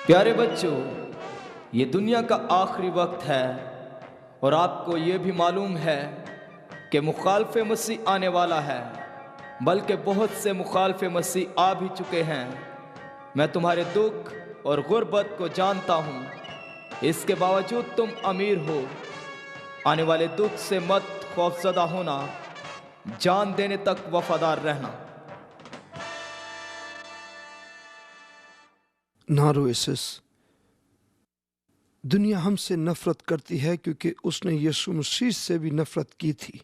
प्यारे बच्चों, ये दुनिया का आखिरी वक्त है और आपको ये भी मालूम है कि मुखालफे मसीह आने वाला है, बल्कि बहुत से मुखालफे मसीह आ भी चुके हैं। मैं तुम्हारे दुख और गुर्बत को जानता हूँ, इसके बावजूद तुम अमीर हो। आने वाले दुख से मत खौफजदा होना, जान देने तक वफादार रहना। ना रो एसिस, दुनिया हमसे नफरत करती है क्योंकि उसने यीशु मसीह से भी नफरत की थी।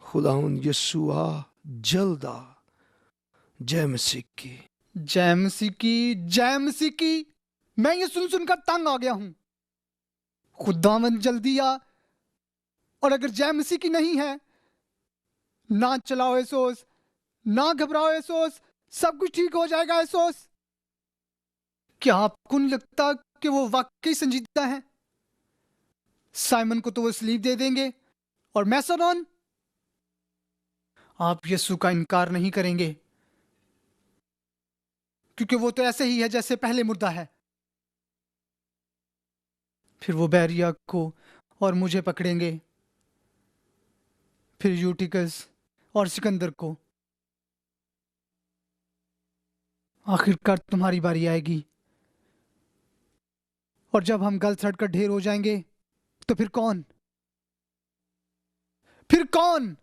खुदाउन यीशु आ, जल्द आ। जय मसीह की, जय मसीह की, जय मसीह की। मैं ये सुन सुनकर तंग आ गया हूं। खुदावन जल्दी आ। और अगर जय मसीह की नहीं है, ना चलाओ एसोस, ना घबराओ एसोस, सब कुछ ठीक हो जाएगा एसोस। क्या आपको नहीं लगता कि वो वाकई संजीदा है? साइमन को तो वो स्लीप दे देंगे, और मैसोन, आप यीशु का इनकार नहीं करेंगे क्योंकि वो तो ऐसे ही है जैसे पहले मुर्दा है। फिर वो बैरिया को और मुझे पकड़ेंगे, फिर यूटिकस और सिकंदर को। आखिरकार तुम्हारी बारी आएगी, और जब हम गल सड़कर ढेर हो जाएंगे तो फिर कौन? फिर कौन?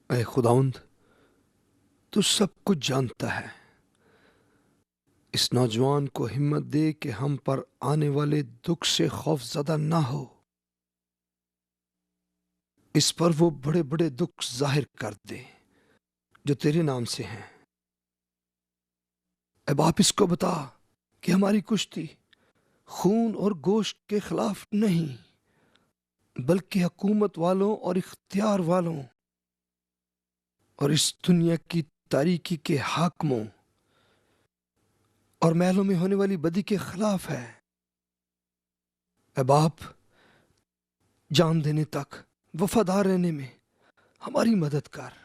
ऐ खुदाउंद, तू सब कुछ जानता है। इस नौजवान को हिम्मत दे कि हम पर आने वाले दुख से खौफजदा ना हो। इस पर वो बड़े बड़े दुख जाहिर कर दे जो तेरे नाम से हैं। अब आप इसको बता कि हमारी कुश्ती खून और गोश्त के खिलाफ नहीं, बल्कि हुकूमत वालों और इख्तियार वालों और इस दुनिया की तारीकी के हाकिमों और महलों में होने वाली बदी के खिलाफ है। अब आप जान देने तक वफादार रहने में हमारी मदद कर।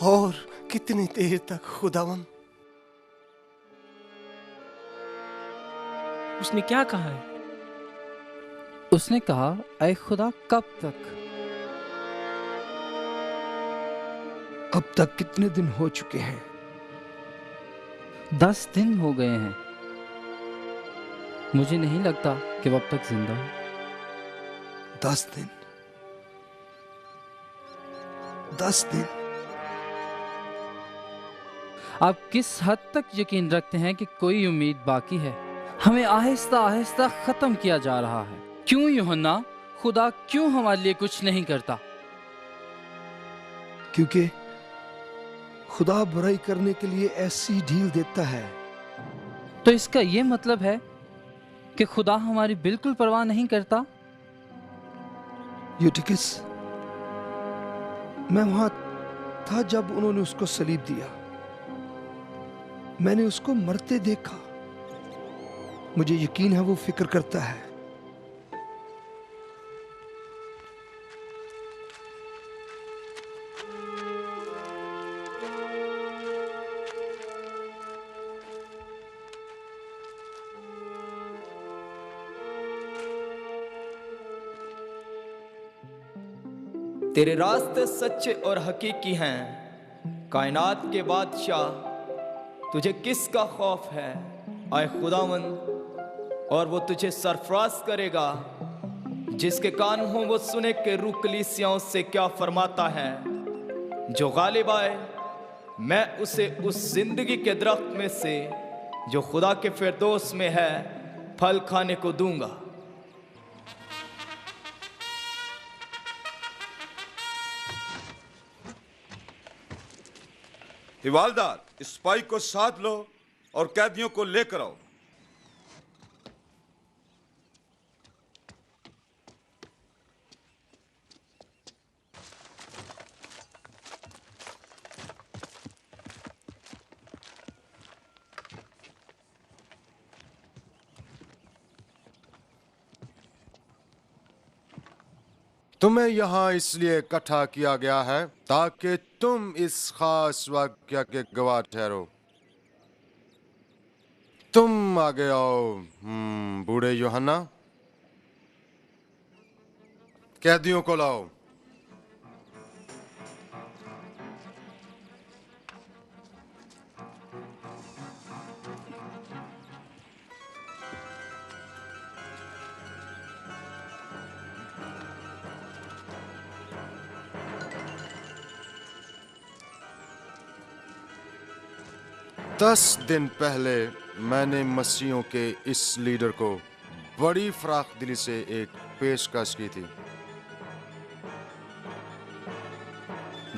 और कितनी देर तक खुदावन? उसने क्या कहा है? उसने कहा, ऐ खुदा, कब तक? अब तक कितने दिन हो चुके हैं? 10 दिन हो गए हैं। मुझे नहीं लगता कि वो अब तक जिंदा हो। 10 दिन, 10 दिन। आप किस हद तक यकीन रखते हैं कि कोई उम्मीद बाकी है? हमें आहिस्ता आहिस्ता खत्म किया जा रहा है। क्यों यूहन्ना, खुदा क्यों हमारे लिए कुछ नहीं करता? क्योंकि खुदा बुराई करने के लिए ऐसी ढील देता है। तो इसका यह मतलब है कि खुदा हमारी बिल्कुल परवाह नहीं करता? यूटिकस, मैं वहां था जब उन्होंने उसको सलीब दिया। मैंने उसको मरते देखा। मुझे यकीन है वो फिक्र करता है। तेरे रास्ते सच्चे और हकीकी हैं, कायनात के बादशाह। तुझे किसका खौफ है, आए खुदावंद? और वो तुझे सरफराज करेगा। जिसके कान हो वो सुने कि रूह कलीसियाओं से क्या फरमाता है। जो गालिब आए, मैं उसे उस जिंदगी के दरख्त में से जो खुदा के फिरदौस में है फल खाने को दूंगा। हिवालदार, इस सिपाही को साथ लो और कैदियों को लेकर आओ। तुम्हें यहाँ इसलिए इकट्ठा किया गया है ताकि तुम इस खास वाक्य के गवाह ठहरो। तुम आगे आओ। बूढ़े यूहन्ना, कैदियों को लाओ। दस दिन पहले मैंने मसीहों के इस लीडर को बड़ी फराख दिली से एक पेशकश की थी।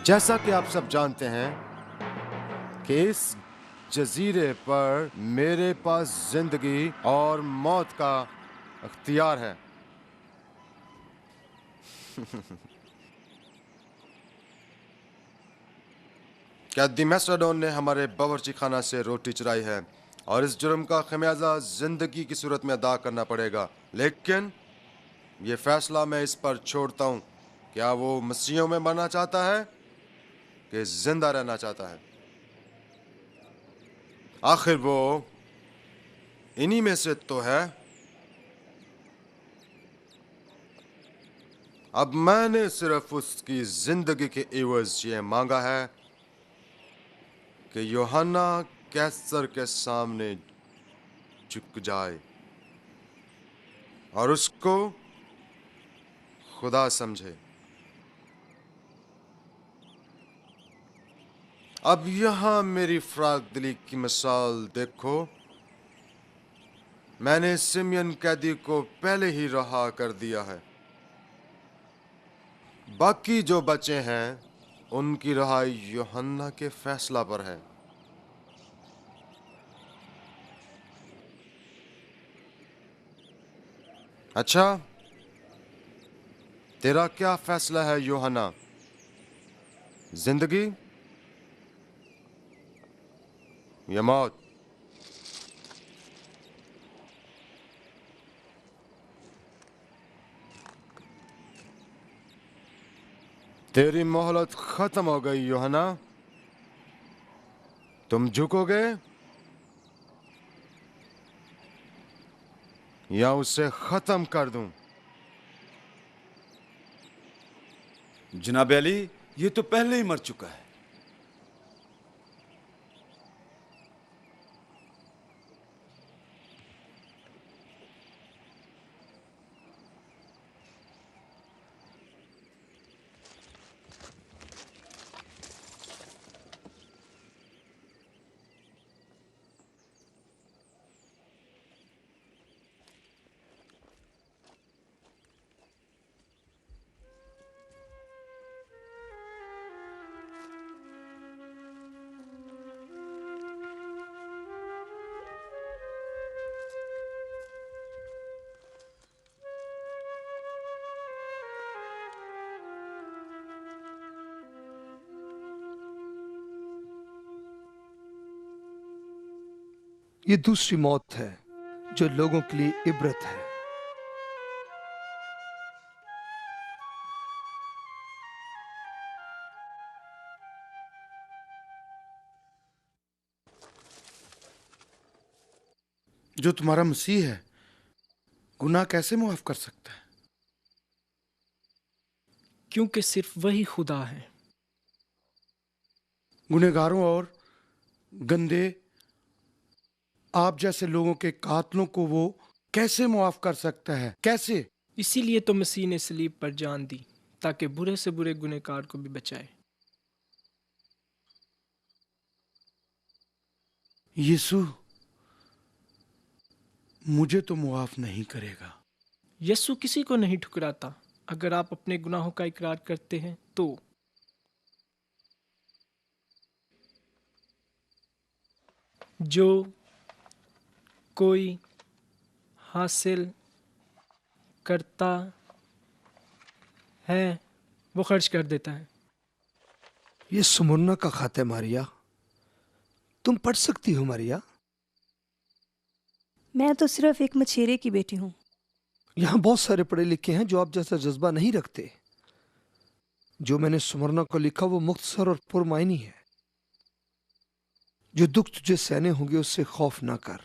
जैसा कि आप सब जानते हैं कि इस जजीरे पर मेरे पास जिंदगी और मौत का अख्तियार है। कैदी मैसेडोन ने हमारे बावर्ची खाना से रोटी चुराई है और इस जुर्म का खमियाजा जिंदगी की सूरत में अदा करना पड़ेगा। लेकिन ये फैसला मैं इस पर छोड़ता हूं, क्या वो मसीहों में मरना चाहता है कि जिंदा रहना चाहता है। आखिर वो इन्हीं में से तो है। अब मैंने सिर्फ उसकी जिंदगी के एवज ये मांगा है कि यूहन्ना कैसर के सामने झुक जाए और उसको खुदा समझे। अब यहां मेरी फराख दिली की मिसाल देखो। मैंने सिमियन कैदी को पहले ही रहा कर दिया है। बाकी जो बचे हैं उनकी रहाई यूहन्ना के फैसला पर है। अच्छा, तेरा क्या फैसला है यूहन्ना? जिंदगी या मौत? तेरी मोहलत खत्म हो गई यूहन्ना। तुम झुकोगे या उसे खत्म कर दूं? जनाब अली, ये तो पहले ही मर चुका है। ये दूसरी मौत है जो लोगों के लिए इबरत है। जो तुम्हारा मसीह है गुनाह कैसे मुआफ कर सकता है? क्योंकि सिर्फ वही खुदा है। गुनहगारों और गंदे आप जैसे लोगों के कातलों को वो कैसे मुआफ कर सकता है? कैसे? इसीलिए तो मसीह ने सलीब पर जान दी ताकि बुरे से बुरे गुनहगार को भी बचाए। यीशु मुझे तो मुआफ नहीं करेगा। यीशु किसी को नहीं ठुकराता। अगर आप अपने गुनाहों का इकरार करते हैं तो जो कोई हासिल करता है वो खर्च कर देता है। ये सुमरना का खत है मारिया, तुम पढ़ सकती हो मारिया। मैं तो सिर्फ एक मछेरे की बेटी हूँ। यहाँ बहुत सारे पढ़े लिखे हैं जो आप जैसा जज्बा नहीं रखते। जो मैंने सुमरना को लिखा वो मुख्तसर और पुरमायनी है। जो दुख तुझे सहने होंगे उससे खौफ ना कर।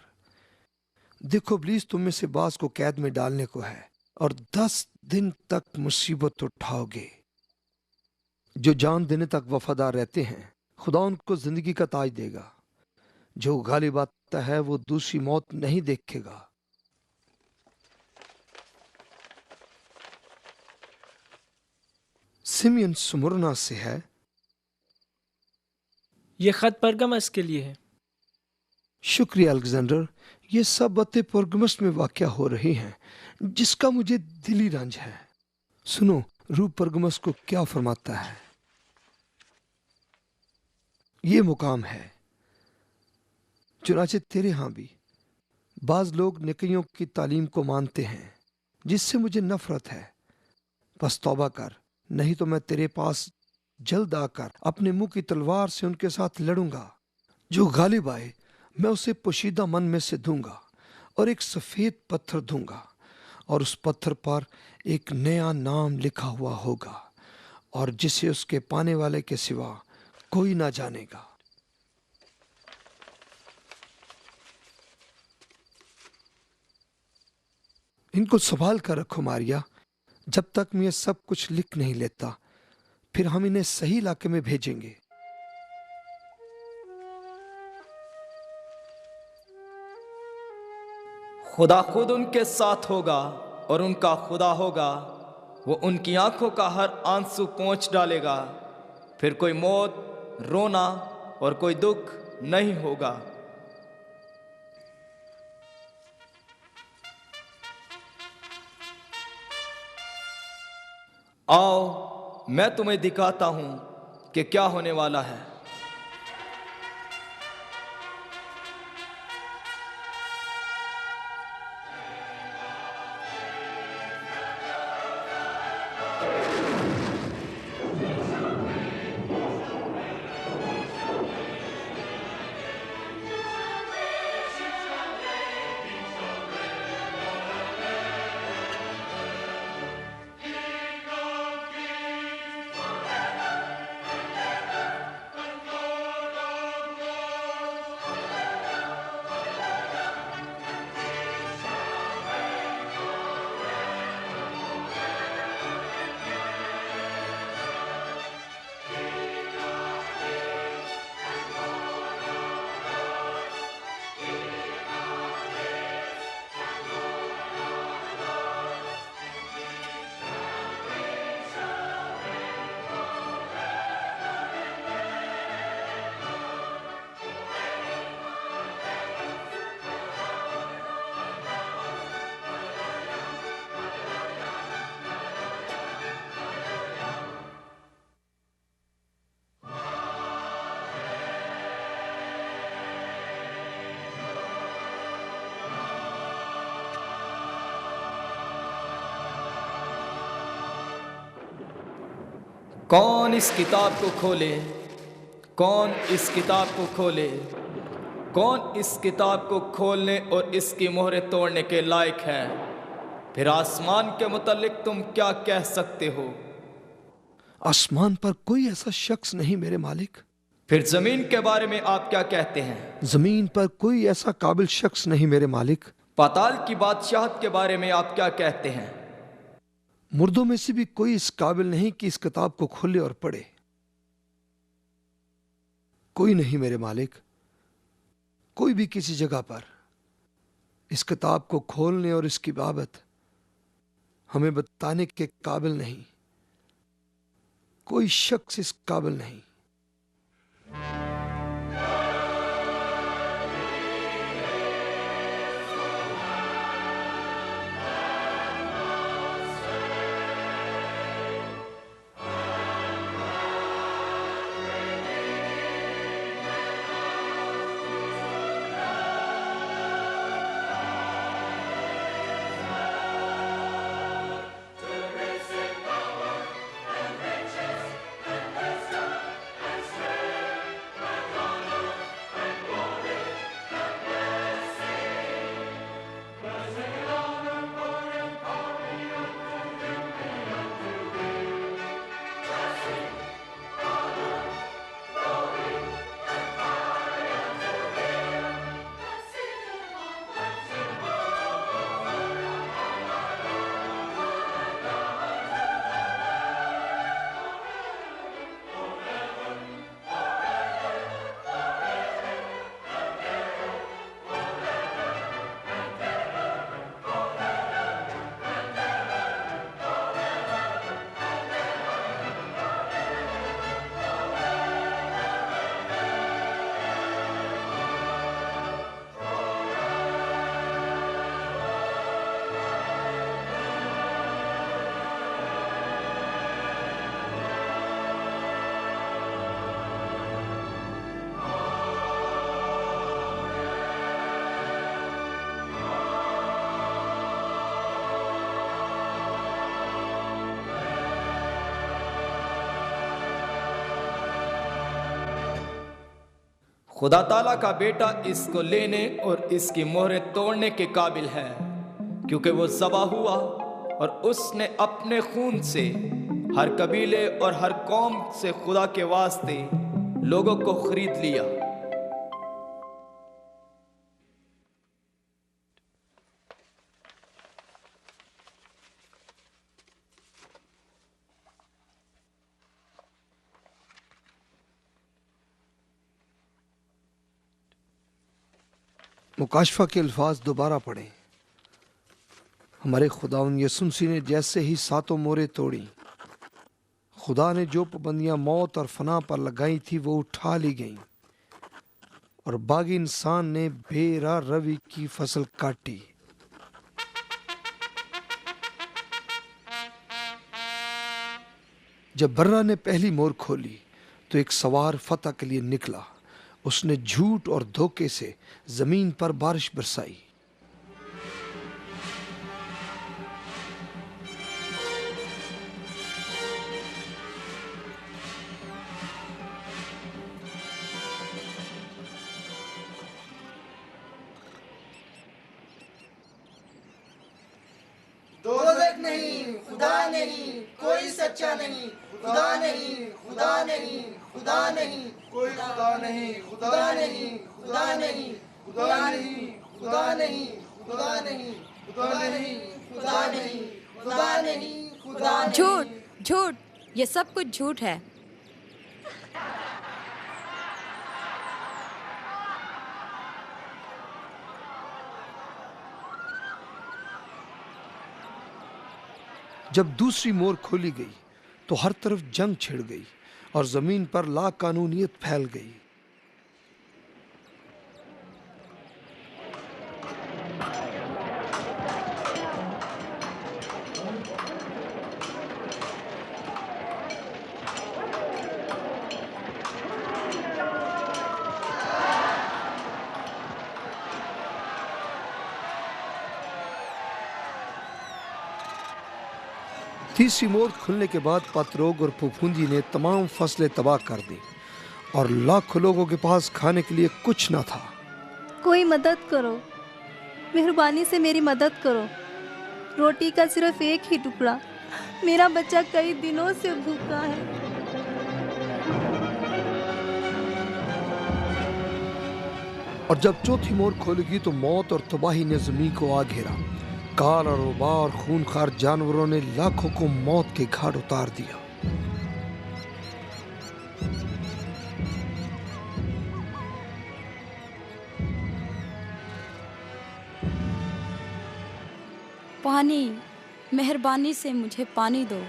देखो इब्लीस तुम में से बाज को कैद में डालने को है और 10 दिन तक मुसीबत उठाओगे। जो जान देने तक वफादार रहते हैं खुदा उनको जिंदगी का ताज देगा। जो गालिब आता है वो दूसरी मौत नहीं देखेगा। सिमियन सुमरना से है। ये खत परगमस के लिए है। शुक्रिया अलेक्जेंडर। ये सब बातें परगमस में वाक़या हो रही हैं जिसका मुझे दिली रंज है। सुनो रूह परगमस को क्या फरमाता है। ये मुकाम है। चुनाचे तेरे यहां भी बाज लोग निकइयों की तालीम को मानते हैं जिससे मुझे नफरत है। बस तौबा कर, नहीं तो मैं तेरे पास जल्द आकर अपने मुंह की तलवार से उनके साथ लड़ूंगा। जो गालिब आए मैं उसे पोशीदा मन में से दूंगा और एक सफेद पत्थर दूंगा और उस पत्थर पर एक नया नाम लिखा हुआ होगा और जिसे उसके पाने वाले के सिवा कोई ना जानेगा। इनको संभाल कर रखो मारिया, जब तक मैं ये सब कुछ लिख नहीं लेता। फिर हम इन्हें सही इलाके में भेजेंगे। खुदा खुद उनके साथ होगा और उनका खुदा होगा। वो उनकी आंखों का हर आंसू पोंछ डालेगा। फिर कोई मौत, रोना और कोई दुख नहीं होगा। आओ मैं तुम्हें दिखाता हूं कि क्या होने वाला है। कौन इस किताब को खोले, कौन इस किताब को खोले, कौन इस किताब को खोलने और इसकी मोहरें तोड़ने के लायक है। फिर आसमान के मुतालिक तुम क्या कह सकते हो। आसमान पर कोई ऐसा शख्स नहीं मेरे मालिक। फिर जमीन के बारे में आप क्या कहते हैं। जमीन पर कोई ऐसा काबिल शख्स नहीं मेरे मालिक। पाताल की बादशाहत के बारे में आप क्या कहते हैं। मुर्दों में से भी कोई इस काबिल नहीं कि इस किताब को खोले और पढ़े। कोई नहीं मेरे मालिक। कोई भी किसी जगह पर इस किताब को खोलने और इसकी बाबत हमें बताने के काबिल नहीं। कोई शख्स इस काबिल नहीं। खुदा ताला का बेटा इसको लेने और इसकी मोहरें तोड़ने के काबिल है, क्योंकि वो ज़बा हुआ और उसने अपने खून से हर कबीले और हर कौम से खुदा के वास्ते लोगों को खरीद लिया। मुकाशफा के अल्फाज दोबारा पढ़ें। हमारे खुदावन यसुम मसीह ने जैसे ही सातों मोहरें तोड़ी, खुदा ने जो पाबंदियां मौत और फना पर लगाई थी वो उठा ली गईं, और बागी इंसान ने बेरा रवि की फसल काटी। जब बर्रा ने पहली मोहर खोली तो एक सवार फतह के लिए निकला। उसने झूठ और धोखे से जमीन पर बारिश बरसाई। दोज़ख नहीं, खुदा नहीं, कोई सच्चा नहीं, खुदा नहीं, खुदा नहीं, खुदा नहीं, कोई खुदा नहीं, खुदा नहीं, खुदा नहीं, खुदा नहीं, खुदा नहीं, खुदा नहीं, खुदा नहीं, खुदा नहीं, खुदा नहीं, खुदा नहीं। झूठ झूठ, ये सब कुछ झूठ है। जब दूसरी मोहर खोली गई तो हर तरफ जंग छिड़ गई और जमीन पर लाकानूनियत फैल गई। तीसरी मोहर खुलने के बाद पतरोग और फफूंदी ने तमाम फसलें तबाह कर दी और लाखों लोगों के पास खाने के लिए कुछ न था। कोई मदद करो, मेहरबानी से मेरी मदद करो। रोटी का सिर्फ एक ही टुकड़ा, मेरा बच्चा कई दिनों से भूखा है। और जब चौथी मोहर खोलेगी तो मौत और तबाही ने जमीन को आ घेरा। काल और वबा और खूनखार जानवरों ने लाखों को मौत के घाट उतार दिया। पानी, मेहरबानी से मुझे पानी दो।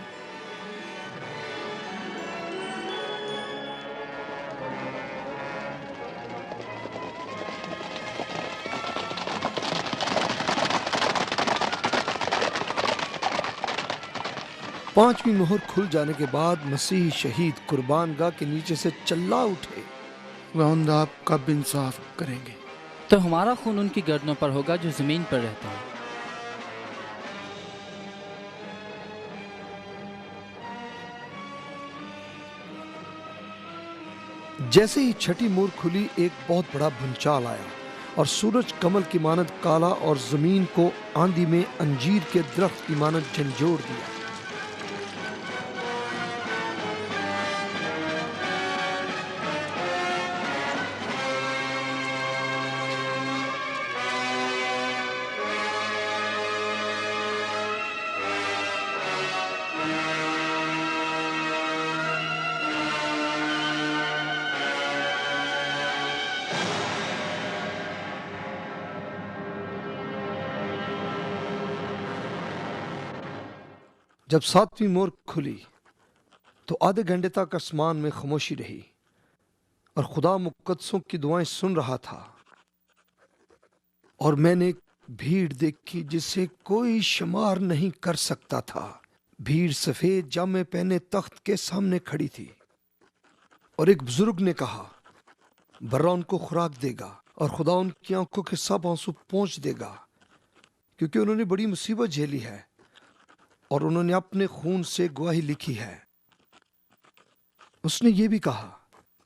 पांचवी मोहर खुल जाने के बाद मसीही शहीद कुर्बानगाह के नीचे से चिल्ला उठे, खुदावंद आप कब इंसाफ करेंगे? तो हमारा खून उनकी गर्दनों पर होगा जो जमीन पर रहते हैं। जैसे ही छठी मोहर खुली एक बहुत बड़ा भूचाल आया और सूरज कमल की मानद काला और जमीन को आंधी में अंजीर के दरख्त की मानद झंझोड़ दिया। जब सातवीं मोहर खुली तो आधे घंटे तक आसमान में खामोशी रही और खुदा मुकद्दसों की दुआएं सुन रहा था। और मैंने एक भीड़ देखी जिसे कोई शुमार नहीं कर सकता था। भीड़ सफेद जामे पहने तख्त के सामने खड़ी थी। और एक बुजुर्ग ने कहा, बर्रा उनको खुराक देगा और खुदा उनकी आंखों के सब आंसू पोंछ देगा, क्योंकि उन्होंने बड़ी मुसीबत झेली है और उन्होंने अपने खून से गवाही लिखी है। उसने ये भी कहा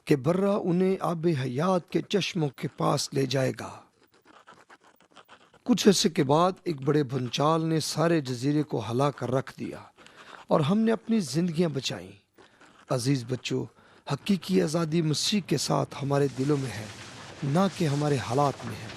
कि बर्रा उन्हें आब हयात के चश्मों के पास ले जाएगा। कुछ अर्से के बाद एक बड़े भूचाल ने सारे जजीरे को हिला कर रख दिया और हमने अपनी जिंदगियां बचाईं। अजीज बच्चों, हकीकी आज़ादी मसीह के साथ हमारे दिलों में है, ना कि हमारे हालात में है।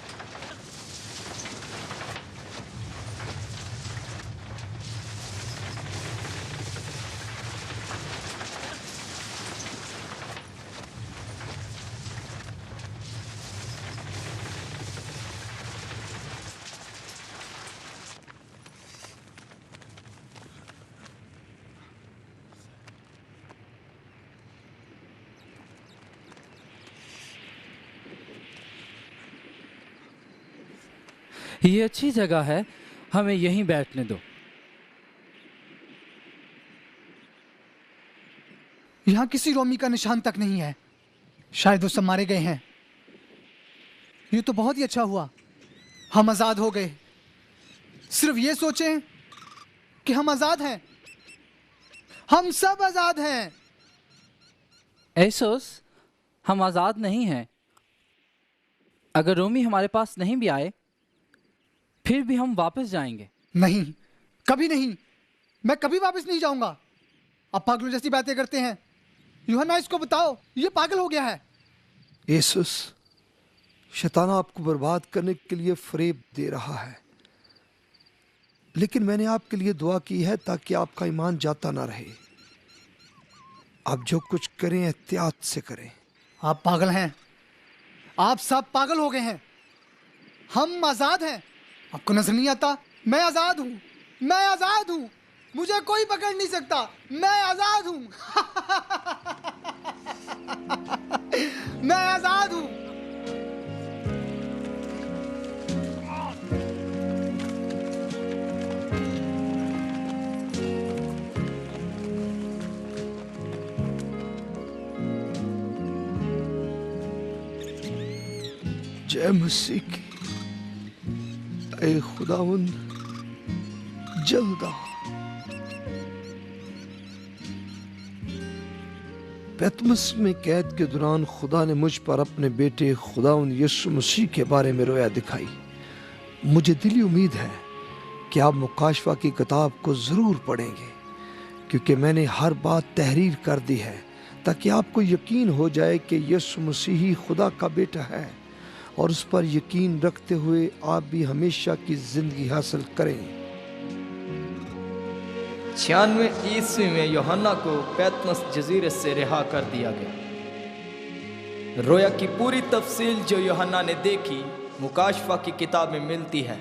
ये अच्छी जगह है, हमें यहीं बैठने दो। यहाँ किसी रोमी का निशान तक नहीं है। शायद वो सब मारे गए हैं। ये तो बहुत ही अच्छा हुआ, हम आजाद हो गए। सिर्फ ये सोचें कि हम आजाद हैं, हम सब आजाद हैं। एसोस, हम आजाद नहीं हैं। अगर रोमी हमारे पास नहीं भी आए फिर भी हम वापस जाएंगे। नहीं, कभी नहीं। मैं कभी वापस नहीं जाऊंगा। आप पागलों जैसी बातें करते हैं। यूहन्ना, इसको बताओ, ये पागल हो गया है। यीशुस, शैतान आपको बर्बाद करने के लिए फरेब दे रहा है, लेकिन मैंने आपके लिए दुआ की है ताकि आपका ईमान जाता ना रहे। आप जो कुछ करें एहतियात से करें। आप पागल हैं। आप सब पागल हो गए हैं। हम आजाद हैं। आपको नजर नहीं आता? मैं आजाद हूं, मैं आजाद हूं। मुझे कोई पकड़ नहीं सकता। मैं आजाद हूं। मैं आजाद हूं। जय मसीह की। ऐ खुदावंद, जल्द आ। पैतमस में कैद के दौरान खुदा ने मुझ पर अपने बेटे खुदावंद यीशु मसीह के बारे में रोया दिखाई। मुझे दिली उम्मीद है कि आप मुकाशवा की किताब को ज़रूर पढ़ेंगे, क्योंकि मैंने हर बात तहरीर कर दी है ताकि आपको यकीन हो जाए कि यीशु मसीह ही खुदा का बेटा है, और उस पर यकीन रखते हुए आप भी हमेशा की जिंदगी हासिल करें। 96 ईस्वी में यूहन्ना को पैतमस जजीरे से रिहा कर दिया गया। रोया की पूरी तफसील जो यूहन्ना ने देखी मुकाशफा की किताब में मिलती है।